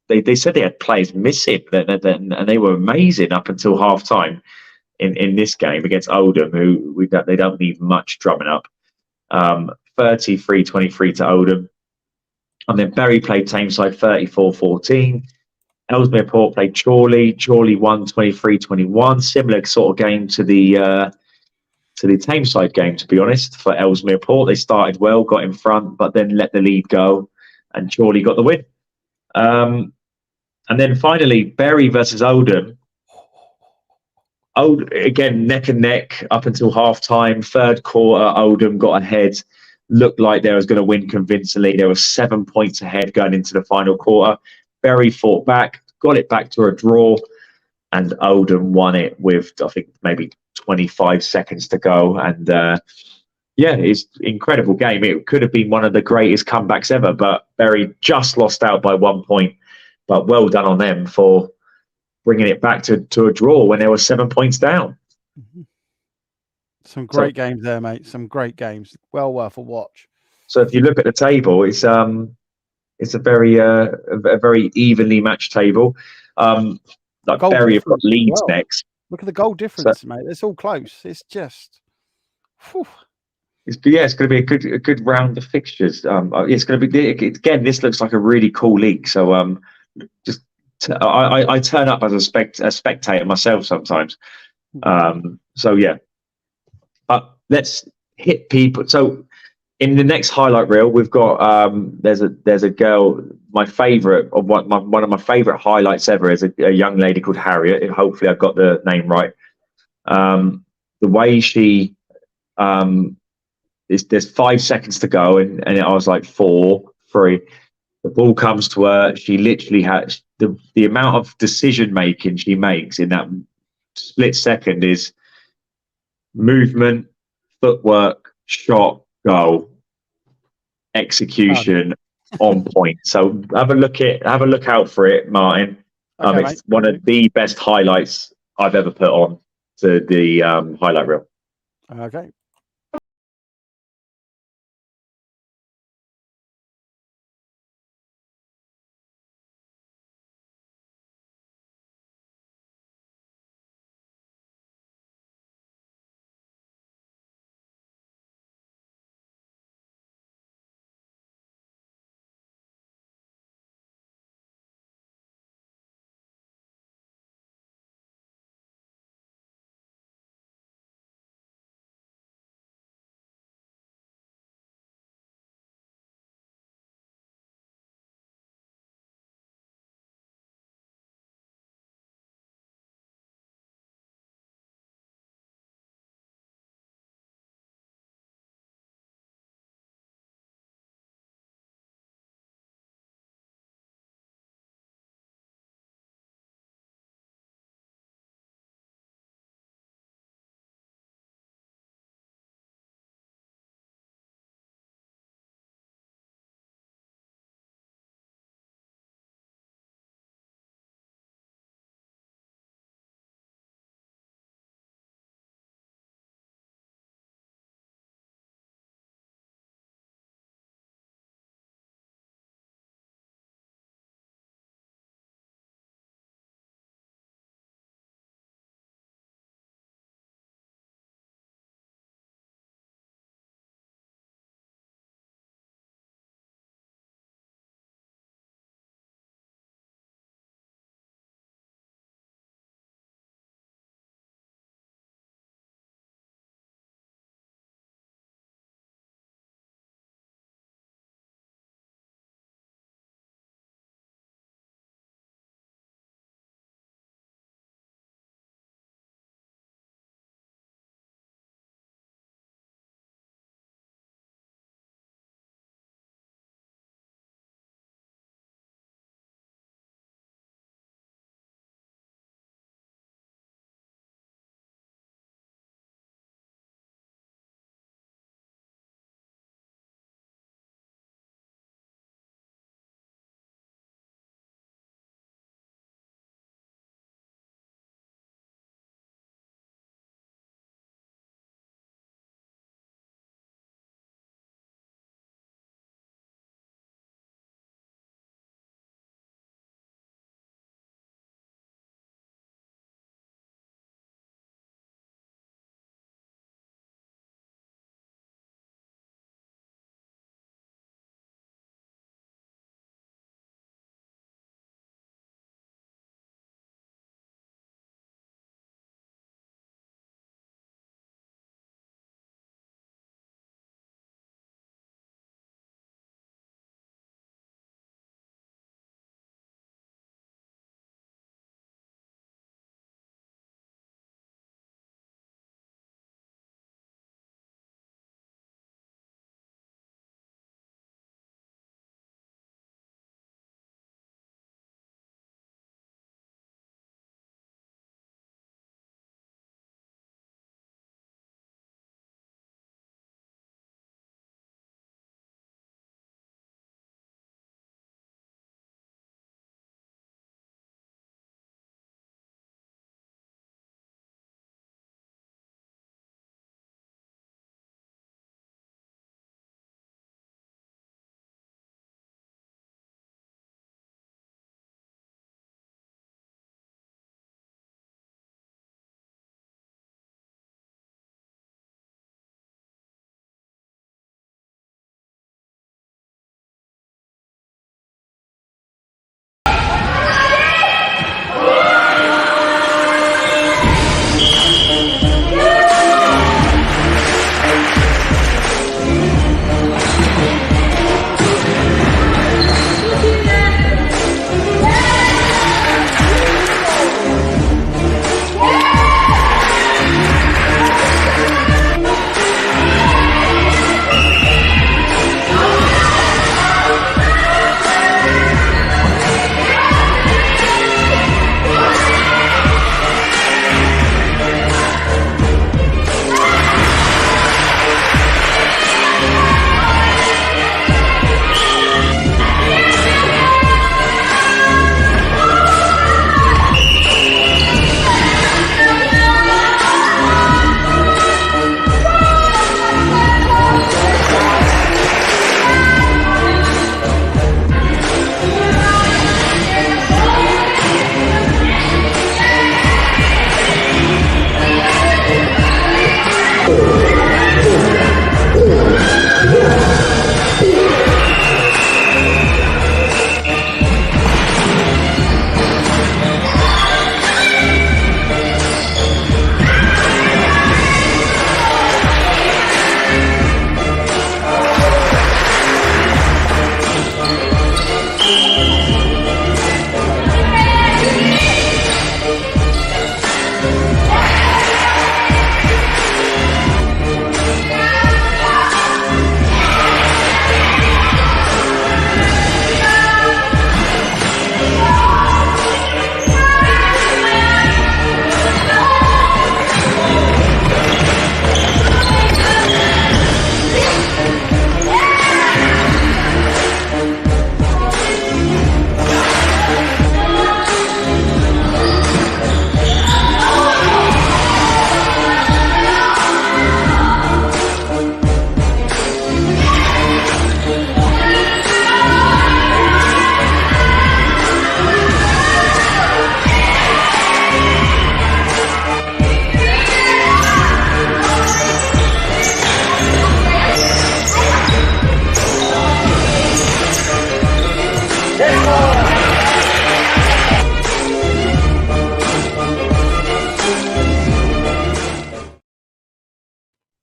they said they had players missing, and they were amazing up until half time in this game against Oldham, who they don't need much drumming up. 33-23 to Oldham. And then Bury played Tameside 34-14. Ellesmere Port played Chorley. Chorley won 23-21. Similar sort of game to the Tameside game, to be honest, for Ellesmere Port. They started well, got in front, but then let the lead go, and Chorley got the win. And then finally, Bury versus Oldham. Again, neck and neck up until half time. Third quarter, Oldham got ahead. Looked like they was going to win convincingly. There were 7 points ahead going into the final quarter. Bury fought back, got it back to a draw, and Oldham won it with, I think, maybe 25 seconds to go. And it's an incredible game. It could have been one of the greatest comebacks ever, but Bury just lost out by 1 point. But well done on them for bringing it back to a draw when they were 7 points down. Mm-hmm. Some great games there, mate. Some great games. Well worth a watch. So if you look at the table, it's a very evenly matched table. Like Bury have got Leeds next. Look at the goal difference, mate. It's all close. It's just. Whew. It's going to be a good round of fixtures. It's going to be again. This looks like a really cool league. So I turn up as a spectator myself sometimes. But let's hit people. So In the next highlight reel, we've got there's a girl. My favourite, or one of my favourite highlights ever, is a young lady called Harriet. Hopefully, I've got the name right. The way she there's 5 seconds to go, and I was like 4, 3. The ball comes to her. She literally has the amount of decision making she makes in that split second is movement, footwork, shot, goal, execution on point. So have a look out for it, Martin. Okay, It's mate. one of the best highlights I've ever put on to the highlight reel. Okay.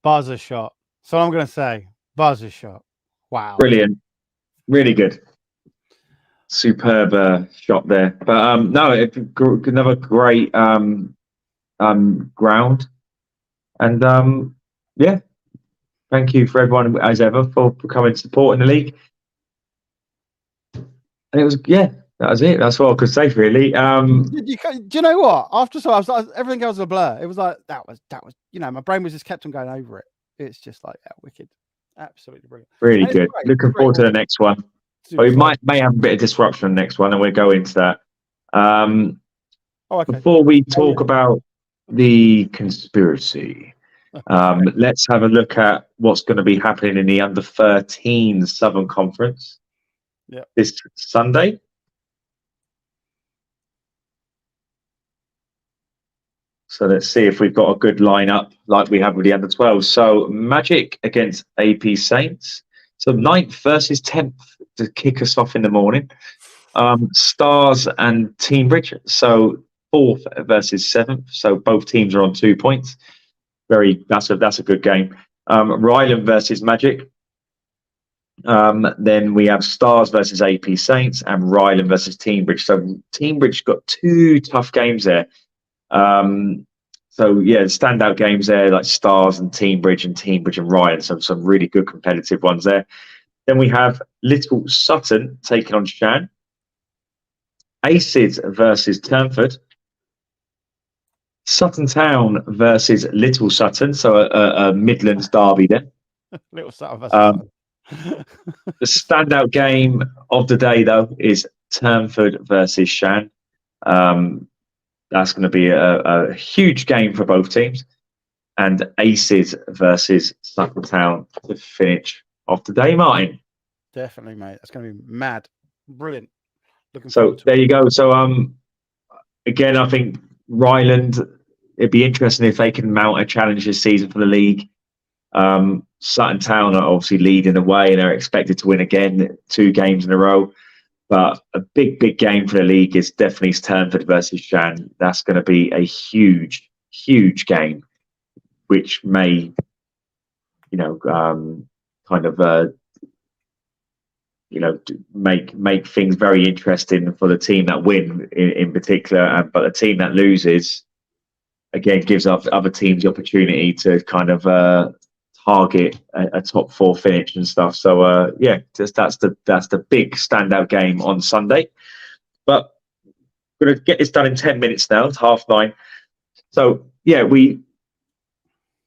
Buzzer shot. So I'm going to say buzzer shot. Wow. Brilliant. Really good. Superb shot there. But no, another great ground. And yeah, thank you for everyone as ever for coming supporting the league. And it was, yeah, that was it. That's what I could say, really. Do you know what? After so I was like, everything else was a blur. It was like that was my brain was just kept on going over it. It's just like wicked, absolutely brilliant. Really good. Looking forward to the next one. We may have a bit of disruption on the next one, and we'll go into that. Okay. Before we talk about the conspiracy, let's have a look at what's going to be happening in the under-13 Southern Conference this Sunday. So let's see if we've got a good lineup like we have with the under-12. So Magic against AP Saints. So 9th versus 10th to kick us off in the morning. Stars and Teambridge. So 4th versus 7th. So both teams are on 2 points. That's a good game. Ryland versus Magic. Then we have Stars versus AP Saints and Ryland versus Teambridge. So Teambridge got 2 tough games there. So yeah, standout games there like Stars and Teambridge and Ryland. Some really good competitive ones there. Then we have Little Sutton taking on Shan. Aces versus Turnford. Sutton Town versus Little Sutton. So a Midlands derby there. Little Sutton versus Sutton. The standout game of the day, though, is Turnford versus Shan. That's going to be a huge game for both teams. And Aces versus Sutton Town to finish off the day, Martin. Definitely, mate. That's going to be mad. Brilliant. So there you go. So again, I think Ryland, it'd be interesting if they can mount a challenge this season for the league. Sutton Town are obviously leading the way and are expected to win again 2 games in a row. But a big game for the league is definitely Turnford versus Shan. That's going to be a huge game, which may, make things very interesting for the team that win in particular. But the team that loses, again, gives other teams the opportunity to kind of target a top 4 finish and stuff. So that's the big standout game on Sunday. But we're going to get this done in 10 minutes now. It's 9:30. So yeah,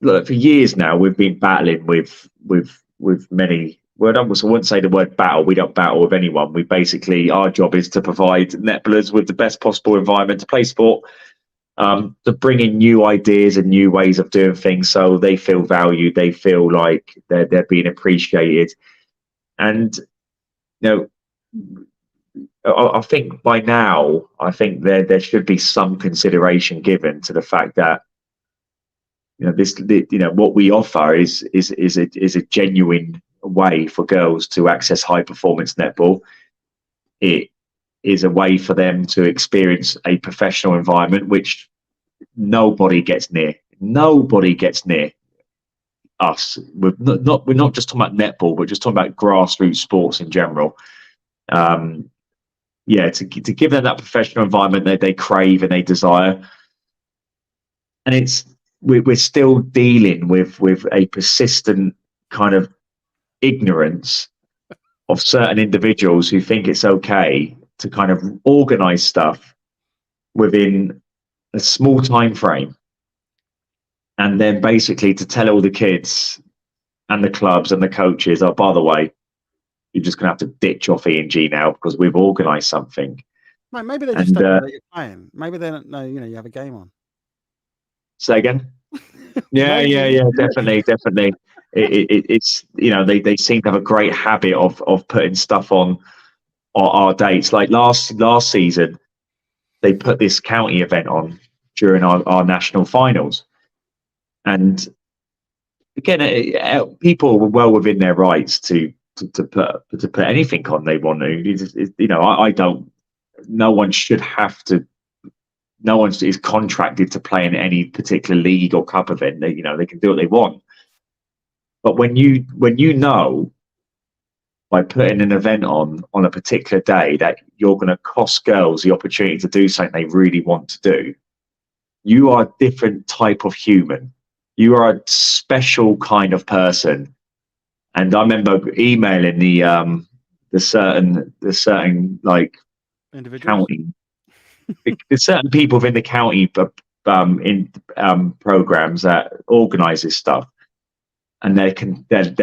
for years now we've been battling with many. Well, I wouldn't say the word battle. We don't battle with anyone. Our job is to provide netballers with the best possible environment to play sport. To bring in new ideas and new ways of doing things, so they feel valued, they feel like they're being appreciated, and I think by now, there should be some consideration given to the fact that what we offer is a genuine way for girls to access high performance netball. It is a way for them to experience a professional environment which nobody gets near. Nobody gets near us. We're not just talking about netball, we're just talking about grassroots sports in general. To give them that professional environment that they crave and they desire. And we're still dealing with a persistent kind of ignorance of certain individuals who think it's okay to kind of organize stuff within a small time frame, and then basically to tell all the kids and the clubs and the coaches, oh, by the way, you're just gonna have to ditch off ENG now because we've organized something. Mate, maybe they just don't know that you're playing. Maybe they don't know you have a game on. Say again. yeah, definitely. It's they seem to have a great habit of putting stuff on our dates. Like last season, they put this county event on during our national finals, and again, people were well within their rights to put anything on they want to. I don't. No one should have to. No one is contracted to play in any particular league or cup event. They can do what they want. But when you know by putting an event on a particular day that you're going to cost girls the opportunity to do something they really want to do, you are a different type of human. You are a special kind of person. And I remember emailing the certain like Individuals. county, the certain people within the county in programs that organise this stuff, and their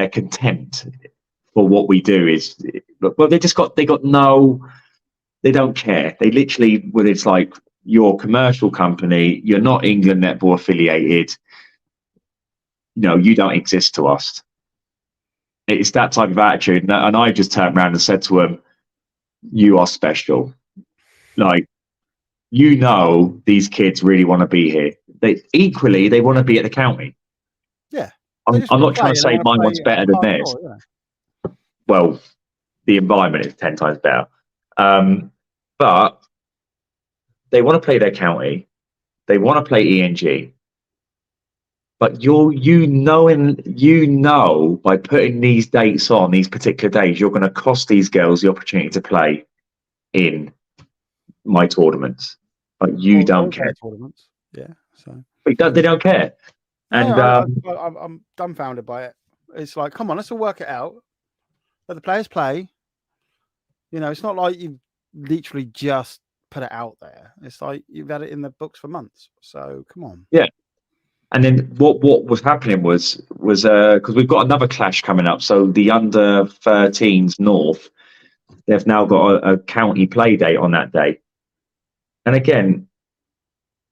contempt for what we do is, well, they don't care. They literally, well, it's like, you're a commercial company, you're not England Netball affiliated, you don't exist to us. It's that type of attitude. And I just turned around and said to them, you are special. Like, these kids really want to be here. They want to be at the county. Yeah. I'm not trying to say my one's better than theirs. Yeah. Well, the environment is 10 times better. But they want to play their county. They want to play ENG. But you know by putting these dates on, these particular days, you're going to cost these girls the opportunity to play in my tournaments. But you don't care. Tournaments. Yeah. So they don't care. And I'm dumbfounded by it. It's like, come on, let's all work it out. Let the players play. It's not like you've literally just put it out there. It's like you've had it in the books for months. So come on. Yeah. And then what was happening was because we've got another clash coming up. So the under 13s North, they've now got a county play date on that day. And again,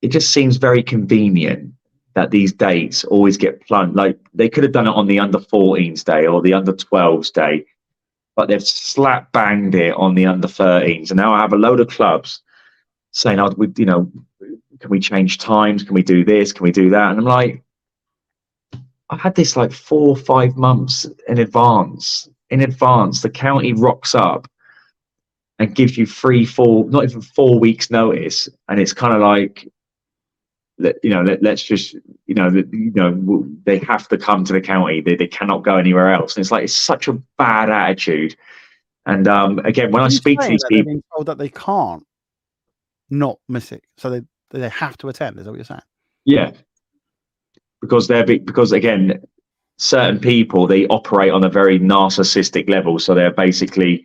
it just seems very convenient that these dates always get plunged. Like, they could have done it on the under 14s day or the under 12s day, but they've slap banged it on the under 13s. And now I have a load of clubs saying, can we change times? Can we do this? Can we do that? And I'm like, I had this like 4 or 5 months in advance. The county rocks up and gives you 3, 4, not even 4 weeks notice. And it's kind of like, let's just, they have to come to the county. They cannot go anywhere else. And it's such a bad attitude. And again, when I speak to these people, being told that they can't not miss it, so they have to attend. Is that what you're saying? Yeah, because again, certain people, they operate on a very narcissistic level. So they're basically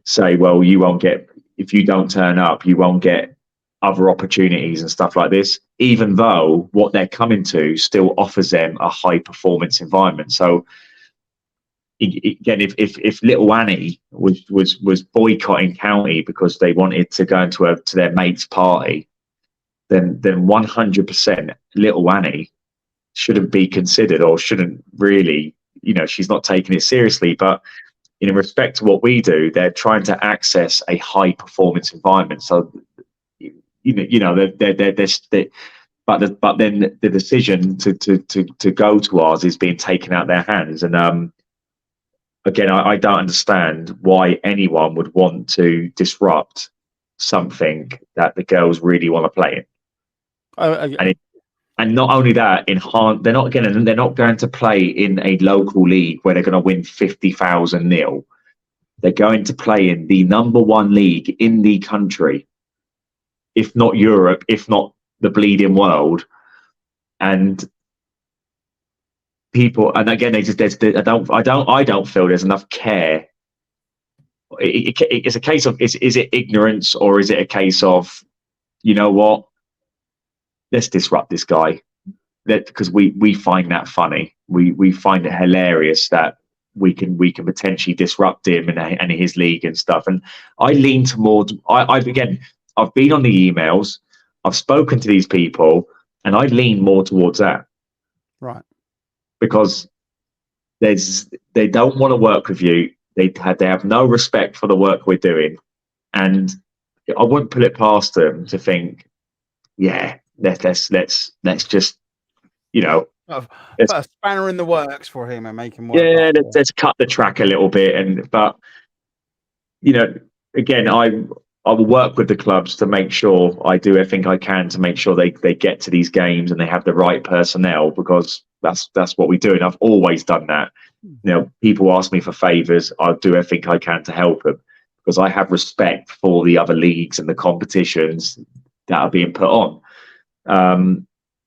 say, well, you won't get, if you don't turn up, you won't get other opportunities and stuff like this, even though what they're coming to still offers them a high performance environment. So again, if little Annie was boycotting county because they wanted to go into to their mate's party, then 100% little Annie shouldn't be considered, or shouldn't really, she's not taking it seriously. But in respect to what we do, they're trying to access a high performance environment. So but then the decision to go to ours is being taken out of their hands. And again, I don't understand why anyone would want to disrupt something that the girls really want to play in. And not only that, they're not going to play in a local league where they're going to win 50,000 nil. They're going to play in the #1 league in the country, if not Europe, if not the bleeding world. And people, and again, I don't feel there's enough care. It's a case of, is it ignorance, or is it a case of, you know what, let's disrupt this guy, because we find that funny. We find it hilarious that we can potentially disrupt him and his league and stuff. And I lean towards, I've been on the emails, I've spoken to these people, and I lean more towards that. Right. Because they don't want to work with you. They have no respect for the work we're doing. And I wouldn't put it past them to think, yeah, let's just, put a spanner in the works for him and make him work. Yeah, let's cut the track a little bit. But again, I will work with the clubs to make sure I do everything I can to make sure they get to these games and they have the right personnel, because that's what we do. And I've always done that. You know, people ask me for favours, I'll do everything I can to help them, because I have respect for the other leagues and the competitions that are being put on.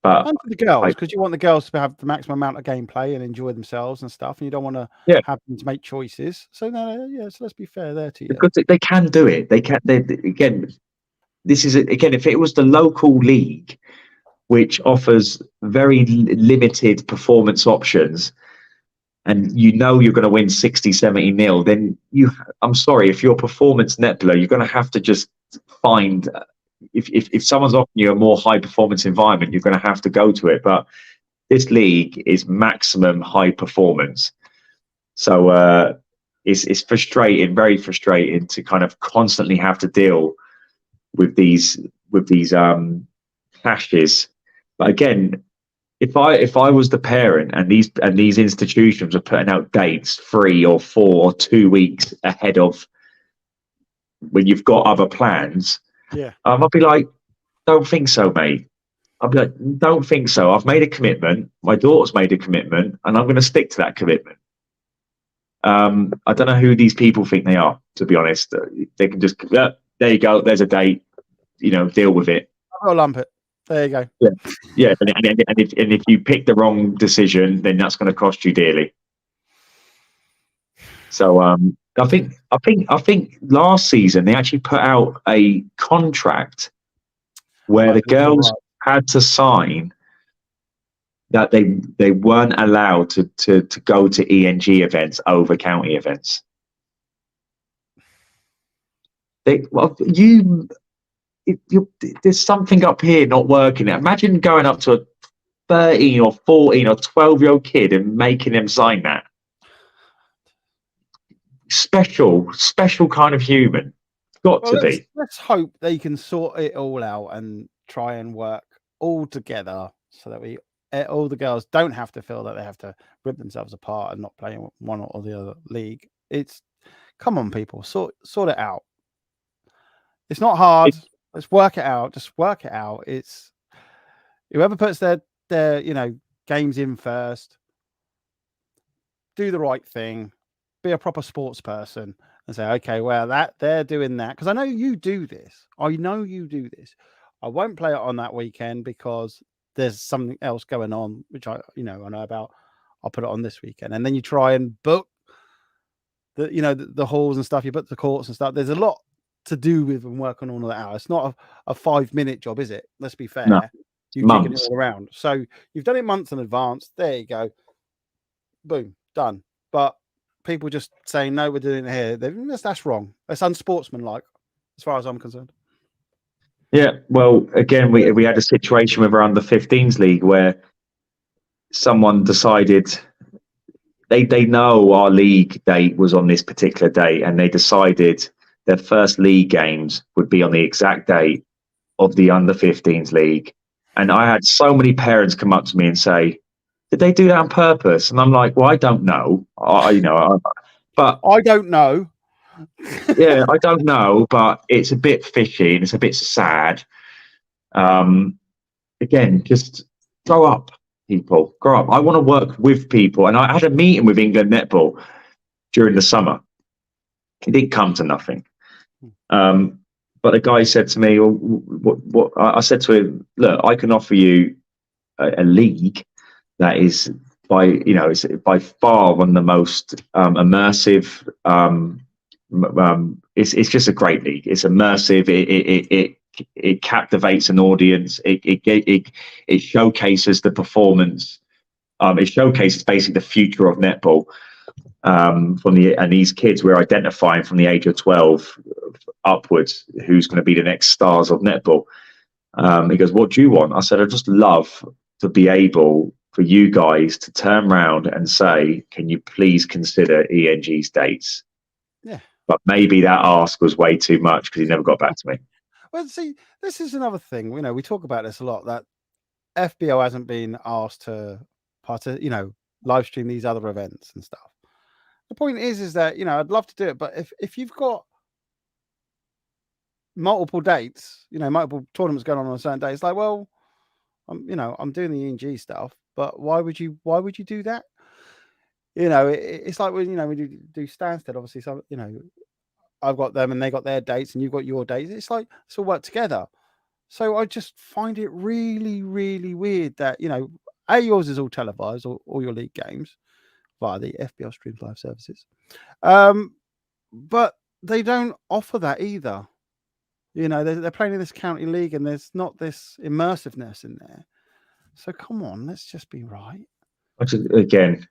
But and for the girls, because you want the girls to have the maximum amount of gameplay and enjoy themselves and stuff, and you don't want to have them to make choices. So so let's be fair there to you. Because they can do it. They can. Again, this is again, if it was the local league, which offers very limited performance options, and you know you're going to win 60-70-0, then I'm sorry, if you're a performance netballer, you're going to have to just find. If someone's offering you a more high performance environment, you're going to have to go to it. But this league is maximum high performance, so it's frustrating, very frustrating to kind of constantly have to deal with these clashes. But again, if I was the parent and these institutions are putting out dates 3 or 4 or 2 weeks ahead of when you've got other plans, I'll be like, don't think so, mate. I'll be like, don't think so. I've made a commitment. My daughter's made a commitment, and I'm going to stick to that commitment. I don't know who these people think they are, to be honest. They can just, there you go, there's a date, you know, deal with it. I'll lump it. There you go. Yeah. And if you pick the wrong decision, then that's going to cost you dearly. So I think last season they actually put out a contract where the girls had to sign that they weren't allowed to go to ENG events over county events. There's something up here not working. Imagine going up to a 13 or 14 or 12-year-old kid and making them sign that. Special kind of human. To be. Let's hope they can sort it all out and try and work all together so that all the girls don't have to feel that they have to rip themselves apart and not play in one or the other league. Come on, people, sort it out. It's not hard. Let's work it out. Just work it out. It's whoever puts their games in first, do the right thing, be a proper sports person, and say, okay, well, that they're doing that, because I know you do this. I won't play it on that weekend because there's something else going on, which I know about. I'll put it on this weekend, and then you try and book the halls and stuff. You book the courts and stuff. There's a lot to do with and work on all of that out. It's not a 5-minute job, is it? Let's be fair. No, you've jigged it all around. So you've done it months in advance. There you go. Boom, done. But people just saying, no, we're doing it here. That's wrong. That's unsportsmanlike, as far as I'm concerned. Yeah, well, again, we had a situation with our under-15s league where someone decided they know our league date was on this particular date, and they decided their first league games would be on the exact date of the under-15s league. And I had so many parents come up to me and say, did they do that on purpose? And I'm like, well, I don't know. But I don't know. Yeah, I don't know, but it's a bit fishy and it's a bit sad. Again, just grow up, people. Grow up. I want to work with people. And I had a meeting with England Netball during the summer. It didn't come to nothing. But the guy said to me, what I said to him, look, I can offer you a league that is it's by far one of the most immersive. It's just a great league. It's immersive. It captivates an audience. It showcases the performance. It showcases basically the future of netball. And these kids we're identifying from the age of 12 upwards who's going to be the next stars of netball. He goes, what do you want? I said, I'd just love to be able for you guys to turn around and say, can you please consider ENG's dates? Yeah. But maybe that ask was way too much because he never got back to me. Well, see, this is another thing. We talk about this a lot, that FBL hasn't been asked to live stream these other events and stuff. The point is that, I'd love to do it, but if you've got multiple dates, multiple tournaments going on a certain day. It's like, well, I'm doing the ENG stuff, but why would you do that? It's like when we do Stansted, obviously. So I've got them and they got their dates, and you've got your dates. It's like it's all work together. So I just find it really, really weird that yours is all televised, all your league games via the FBL Streams Live services, but they don't offer that either. They're playing in this county league, and there's not this immersiveness in there. So come on, let's just be right. Again,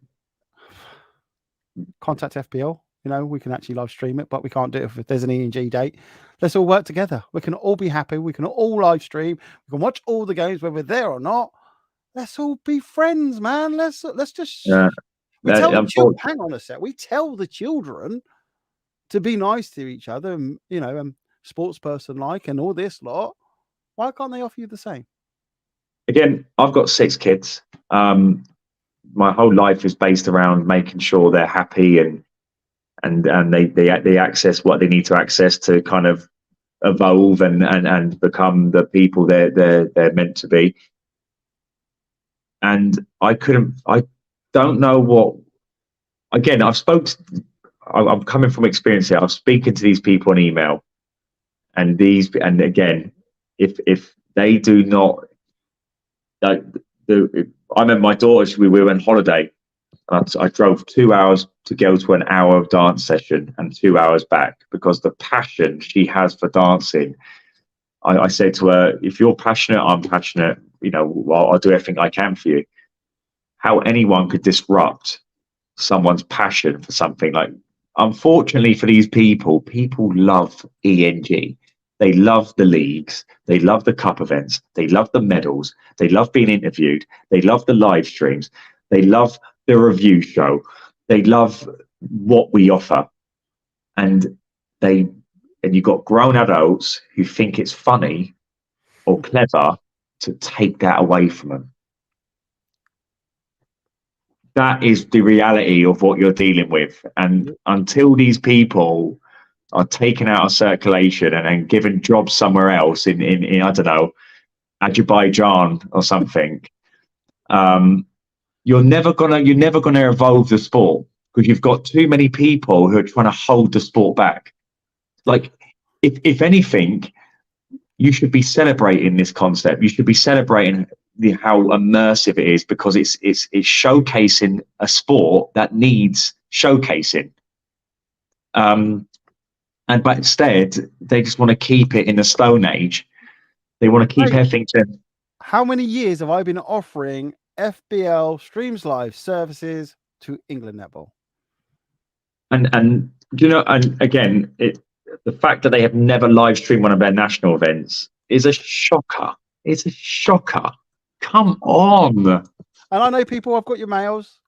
contact FBL. We can actually live stream it, but we can't do it if there's an ENG date. Let's all work together. We can all be happy. We can all live stream. We can watch all the games, whether we're there or not. Let's all be friends, man. Let's just. Yeah. Hang on a sec. We tell the children to be nice to each other, and sports person like, and all this lot. Why can't they offer you the same? Again, I've got 6 kids. My whole life is based around making sure they're happy and they access what they need to access to kind of evolve and become the people they're meant to be. And I don't know what. Again, I'm coming from experience here. I'm speaking to these people on email, and again, if they do not, I remember my daughter. We were on holiday. I drove 2 hours to go to an hour of dance session and 2 hours back because the passion she has for dancing. I said to her, if you're passionate, I'm passionate. I'll do everything I can for you. How anyone could disrupt someone's passion for something like, unfortunately for these people love ENG. They love the leagues. They love the cup events. They love the medals. They love being interviewed. They love the live streams. They love the review show. They love what we offer. And you've got grown adults who think it's funny or clever to take that away from them. That is the reality of what you're dealing with. And until these people are taken out of circulation and then given jobs somewhere else in I don't know, Azerbaijan or something, you're never gonna evolve the sport, because you've got too many people who are trying to hold the sport back. Like, if anything, you should be celebrating this concept. You should be celebrating how immersive it is, because it's showcasing a sport that needs showcasing. But instead, they just want to keep it in the Stone Age. They want to keep everything to. How many years have I been offering FBL Streams Live services to England Netball? And and again, the fact that they have never live streamed one of their national events is a shocker. It's a shocker. Come on. And I know people, I've got your mails,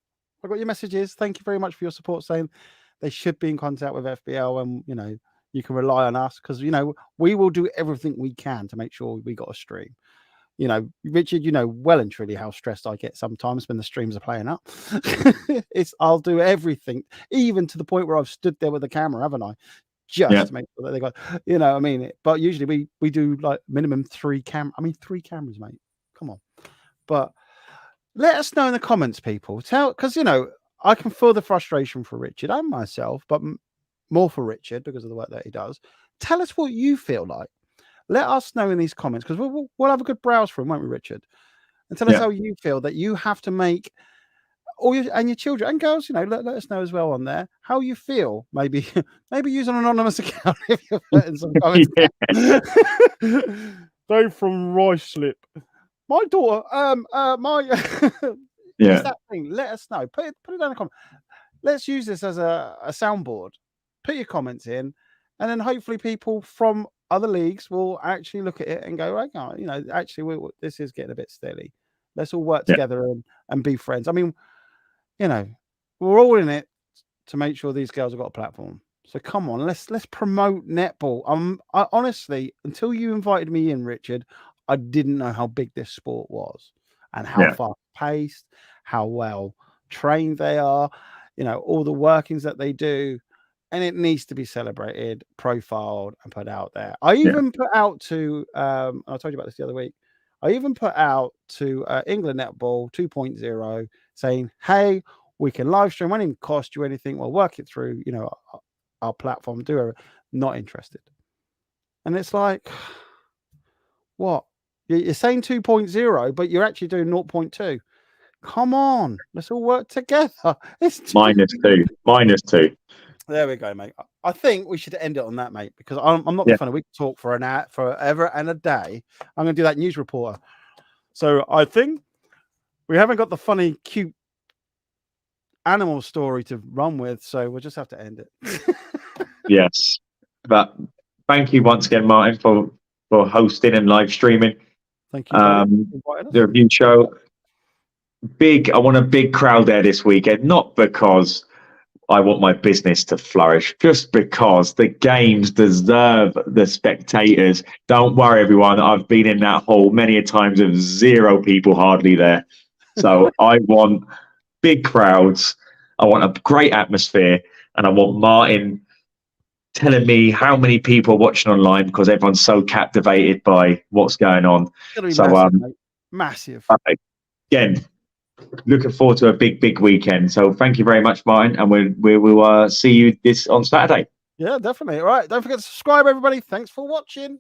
I've got your messages. Thank you very much for your support, saying they should be in contact with FBL, and you can rely on us, because we will do everything we can to make sure we got a stream. Richard, well and truly how stressed I get sometimes when the streams are playing up. I'll do everything, even to the point where I've stood there with the camera, haven't I? Just to make sure that they got, but usually we do like minimum 3 cameras, mate. Come on. But let us know in the comments, people. Because I can feel the frustration for Richard and myself, but more for Richard because of the work that he does. Tell us what you feel like. Let us know in these comments, because we'll have a good browse for him, won't we, Richard? And tell us how you feel that you have to make your children and girls, let us know as well on there how you feel. Maybe use an anonymous account if you're putting some comments. Dave from Ruislip. My daughter, it's that thing. Let us know. Put it down in the comment. Let's use this as a soundboard. Put your comments in, and then hopefully people from other leagues will actually look at it and go, right, actually this is getting a bit silly. Let's all work together and be friends. I mean, we're all in it to make sure these girls have got a platform. So come on, let's promote netball. I honestly, until you invited me in, Richard, I didn't know how big this sport was and how fast paced, how well trained they are, all the workings that they do. and it needs to be celebrated, profiled, and put out there. I even put out to, I told you about this the other week. I even put out to England Netball 2.0 saying, hey, we can live stream, won't even cost you anything. We'll work it through, you know, our platform, do it. Not interested. And it's like, what? You're saying 2.0, but you're actually doing 0.2. Come on, let's all work together. It's -2. There we go, mate. I think we should end it on that, mate, because I'm not the funny. We can talk for an hour, forever and a day. I'm going to do that news reporter. So I think we haven't got the funny, cute animal story to run with, so we'll just have to end it. Yes, but thank you once again, Martin, for hosting and live streaming. Thank you. The review show. I want a big crowd there this weekend, not because I want my business to flourish, just because the games deserve the spectators. Don't worry, everyone. I've been in that hall many a times with 0 people hardly there. So I want big crowds. I want a great atmosphere, and I want Martin telling me how many people are watching online because everyone's so captivated by what's going on. So massive. Again, looking forward to a big weekend. So thank you very much, Martin, and we will see you on Saturday. Yeah, definitely. All right, don't forget to subscribe, everybody. Thanks for watching.